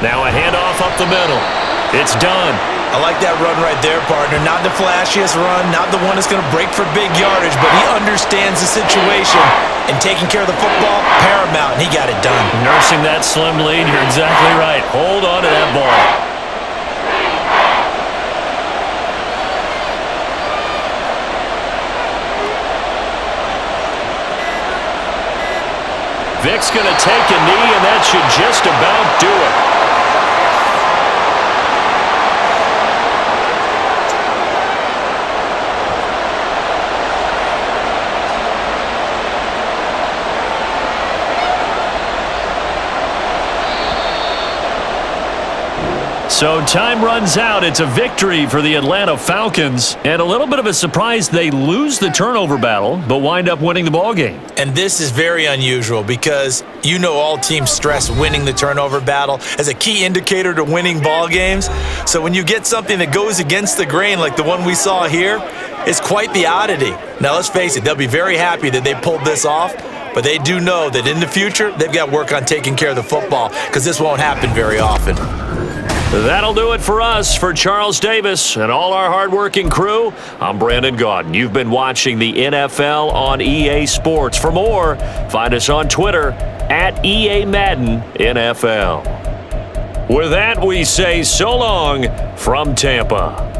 Now a handoff up the middle. It's done. I like that run right there, partner. Not the flashiest run, not the one that's going to break for big yardage, but he understands the situation, and taking care of the football, paramount, and he got it done. Nursing that slim lead, you're exactly right. Hold on to that ball. Vick's going to take a knee, and that should just about do it. So time runs out. It's a victory for the Atlanta Falcons. And a little bit of a surprise, they lose the turnover battle, but wind up winning the ball game. And this is very unusual because you know all teams stress winning the turnover battle as a key indicator to winning ball games. So when you get something that goes against the grain like the one we saw here, it's quite the oddity. Now let's face it, they'll be very happy that they pulled this off, but they do know that in the future, they've got work on taking care of the football because this won't happen very often. That'll do it for us. For Charles Davis and all our hardworking crew, I'm Brandon Gaudin. You've been watching the NFL on EA Sports. For more, find us on Twitter at EA Madden NFL. With that, we say so long from Tampa.